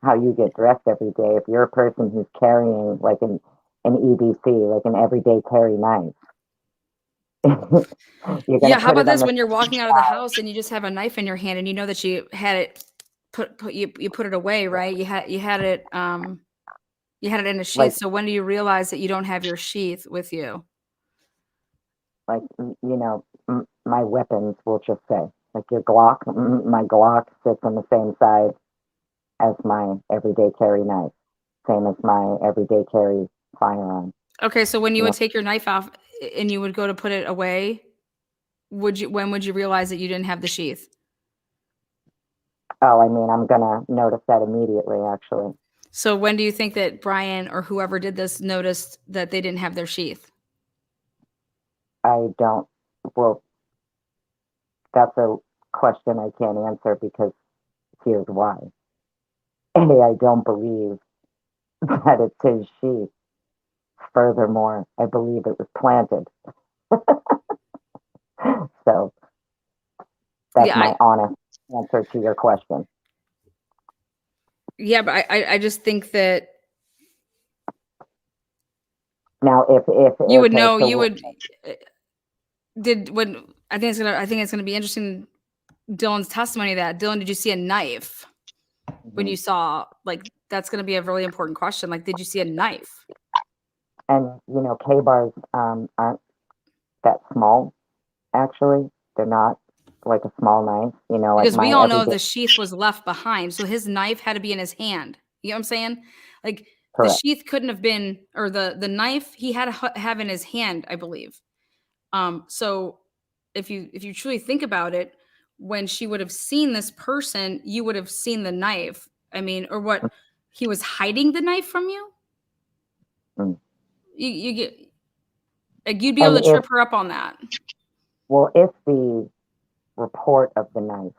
how you get dressed every day. If you're a person who's carrying like an EDC, like an everyday carry knife, you're gonna yeah. How put about it on this? the When you're walking out of the house and you just have a knife in your hand and you know that you had it you put it away, right? You had it in a sheath. Like- So when do you realize that you don't have your sheath with you? like my weapons will just say like your Glock. My Glock sits on the same side as my everyday carry knife, same as my everyday carry firearm. Okay, so when you Yeah. would take your knife off and you would go to put it away, when would you realize that you didn't have the sheath? Oh, I mean, I'm gonna notice that immediately. Actually, So when do you think that Brian or whoever did this noticed that they didn't have their sheath? I don't. Well, that's a question I can't answer because here's why. A, I don't believe that it's his sheath. Furthermore, I believe it was planted. So that's Yeah, my honest answer to your question. Yeah, but I just think that Now, if you would okay, know. so You would did when I think it's gonna be interesting. Dylan's testimony. That Dylan, did you see a knife when you saw that's gonna be a really important question. Like, did you see a knife? and K-bars aren't that small. Actually, they're not like a small knife. Like Because we my all know everyday. the sheath was left behind, so his knife had to be in his hand. You know what I'm saying? Like the Correct. sheath couldn't have been, or the knife he had to have in his hand, I believe. So if you truly think about it, when she would have seen this person, you would have seen the knife. I mean, or what he was hiding the knife from you. Mm. You get like you'd be able And to trip her up on that. if the report of the knife,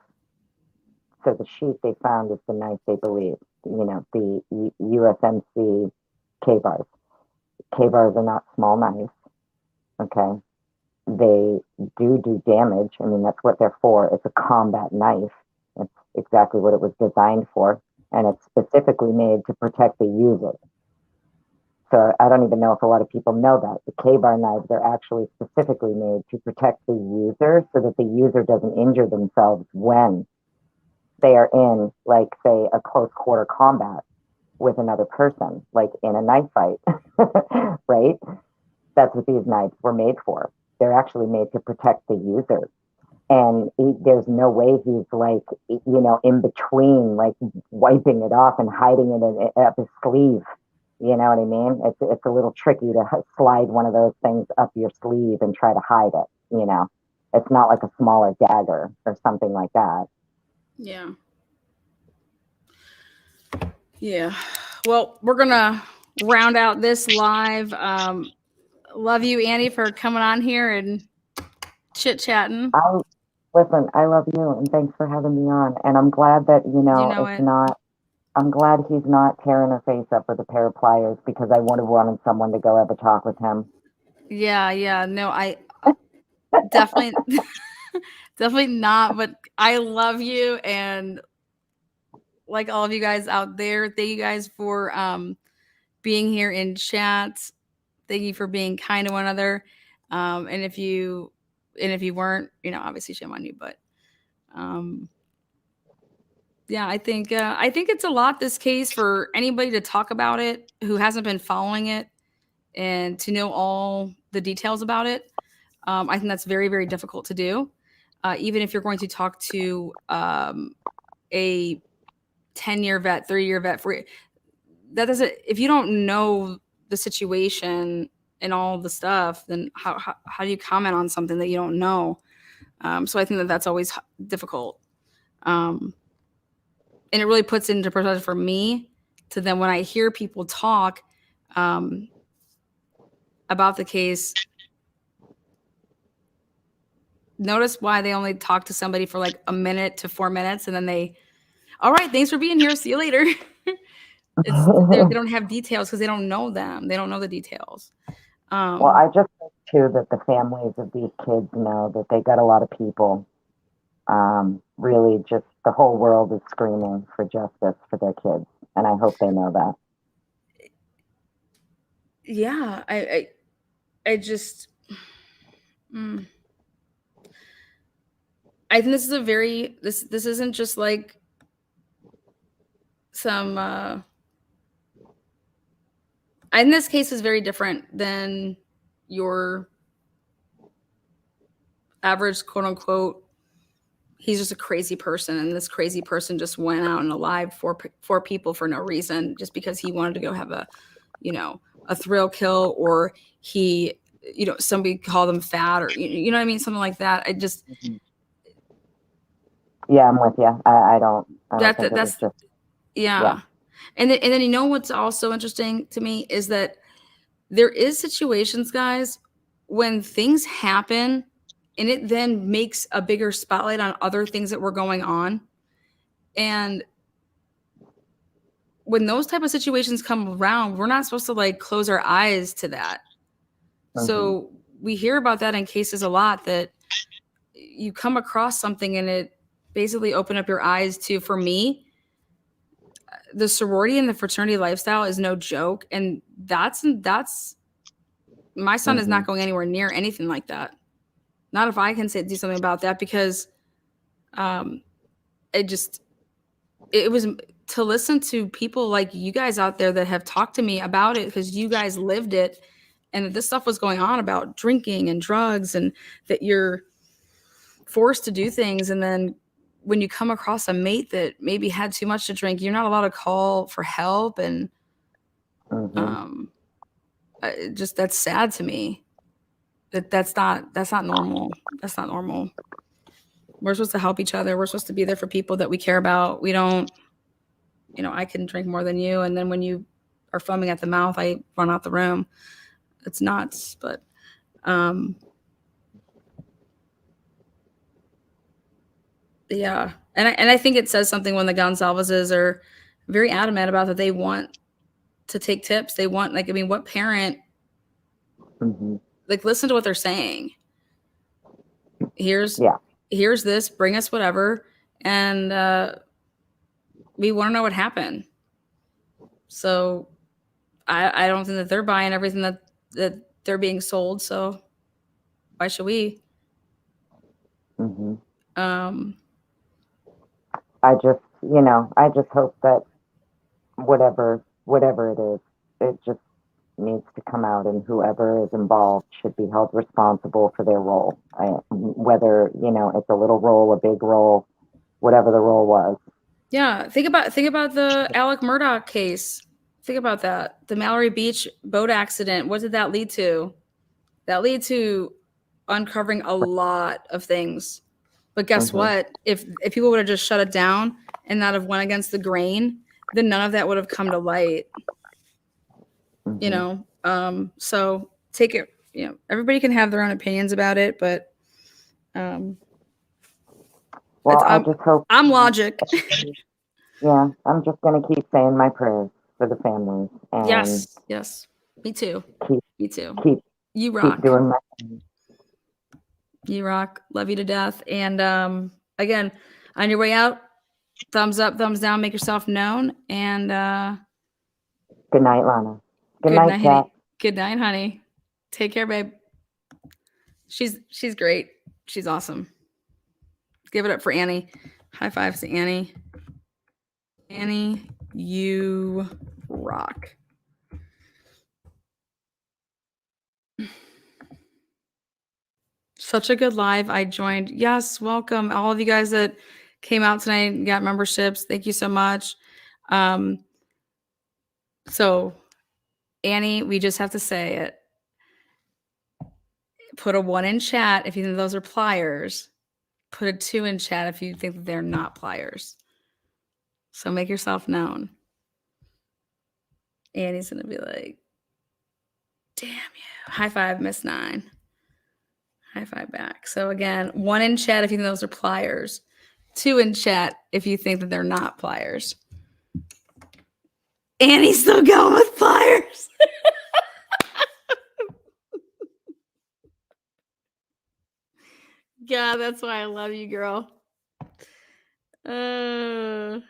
so the sheet they found is the knife they believe, the USMC K-bars. K-bars are not small knives, okay? They do damage. I mean, that's what they're for. It's a combat knife. That's exactly what it was designed for, and it's specifically made to protect the user. So I don't even know if a lot of people know that. The K-bar knives are actually specifically made to protect the user so that the user doesn't injure themselves when they are in, like, say, a close quarter combat with another person, like in a knife fight, right? That's what these knives were made for. They're actually made to protect the user. And there's no way he's like, in between, like wiping it off and hiding it up his sleeve. You know what I mean? It's a little tricky to slide one of those things up your sleeve and try to hide it. It's not like a smaller dagger or something like that. Yeah. Yeah. Well, we're gonna round out this live. Love you, Annie, for coming on here and chit chatting. Listen, I love you and thanks for having me on. And I'm glad that, I'm glad he's not tearing her face up with a pair of pliers because I would have wanted someone to go have a talk with him. Yeah. No, I definitely, definitely not. But I love you, and like all of you guys out there, thank you guys for being here in chat. Thank you for being kind to one another. And if you weren't, obviously shame on you, but yeah, I think it's a lot, this case, for anybody to talk about it who hasn't been following it and to know all the details about it. I think that's very, very difficult to do. Even if you're going to talk to a 10-year vet, 30-year vet, that doesn't, if you don't know the situation and all the stuff, then how do you comment on something that you don't know? So I think that that's always difficult. And it really puts it into perspective for me to then, when I hear people talk about the case, notice why they only talk to somebody for like a minute to 4 minutes, and then all right, thanks for being here, see you later. They don't have details because they don't know them. They don't know the details. Well, I just think too that the families of these kids know that they got a lot of people. Really, just the whole world is screaming for justice for their kids, and I hope they know that. Yeah, I just, I think this is this isn't just like some. I think this case is very different than your average, quote unquote, he's just a crazy person, and this crazy person just went out and alive four people for no reason, just because he wanted to go have a thrill kill, or he, somebody called him fat, or you know what I mean, something like that. I just, yeah, I'm with you. I don't think that's just, yeah. And then what's also interesting to me is that there is situations, guys, when things happen and it then makes a bigger spotlight on other things that were going on. And when those type of situations come around, we're not supposed to like close our eyes to that. So we hear about that in cases a lot, that you come across something and it basically opened up your eyes to, for me, the sorority and the fraternity lifestyle is no joke. And that's my son is not going anywhere near anything like that. Not if I can do something about that, because it was to listen to people like you guys out there that have talked to me about it, because you guys lived it, and that this stuff was going on about drinking and drugs, and that you're forced to do things. And then when you come across a mate that maybe had too much to drink, you're not allowed to call for help. And that's sad to me. That's not normal. That's not normal. We're supposed to help each other. We're supposed to be there for people that we care about. We don't, I can drink more than you, and then when you are foaming at the mouth, I run out the room. It's nuts. But yeah. And I think it says something when the Gonzalezes are very adamant about that they want to take tips. They want, what parent, listen to what they're saying. Here's this, bring us whatever. And we want to know what happened. So I don't think that they're buying everything that they're being sold. So why should we? I just hope that whatever it is, it just needs to come out, and whoever is involved should be held responsible for their role. Whether, it's a little role, a big role, whatever the role was. Yeah. Think about the Alec Murdaugh case. Think about that. The Mallory Beach boat accident. What did that lead to? That lead to uncovering a lot of things. But guess what? If people would have just shut it down and not have went against the grain, then none of that would have come to light. So take it, everybody can have their own opinions about it, but well, I just hope I'm logic. Yeah, I'm just gonna keep saying my prayers for the families. And yes, me too. Me too. You rock. Keep doing my thing. You rock. Love you to death. And again, on your way out, thumbs up, thumbs down, make yourself known. And good night, Lana. Good night, Kat. Good night, honey. Take care, babe. She's great. She's awesome. Give it up for Annie. High fives to Annie. Annie, you rock. Such a good live. I joined. Yes, welcome. All of you guys that came out tonight and got memberships. Thank you so much. So, Annie, we just have to say it. Put a 1 in chat if you think those are pliers. Put a 2 in chat if you think that they're not pliers. So make yourself known. Annie's going to be like, damn you. High five, Miss 9. High five back. So again, 1 in chat if you think those are pliers. 2 in chat if you think that they're not pliers. Annie's still going with pliers. God, that's why I love you, girl. I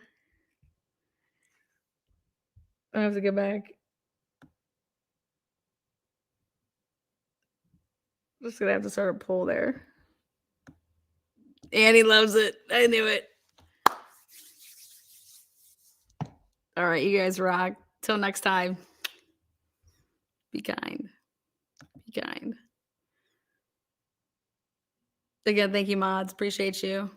have to go back. Just gonna have to start a poll there. Annie loves it. I knew it. All right, you guys rock. Till next time. Be kind. Be kind. Again, thank you, mods. Appreciate you.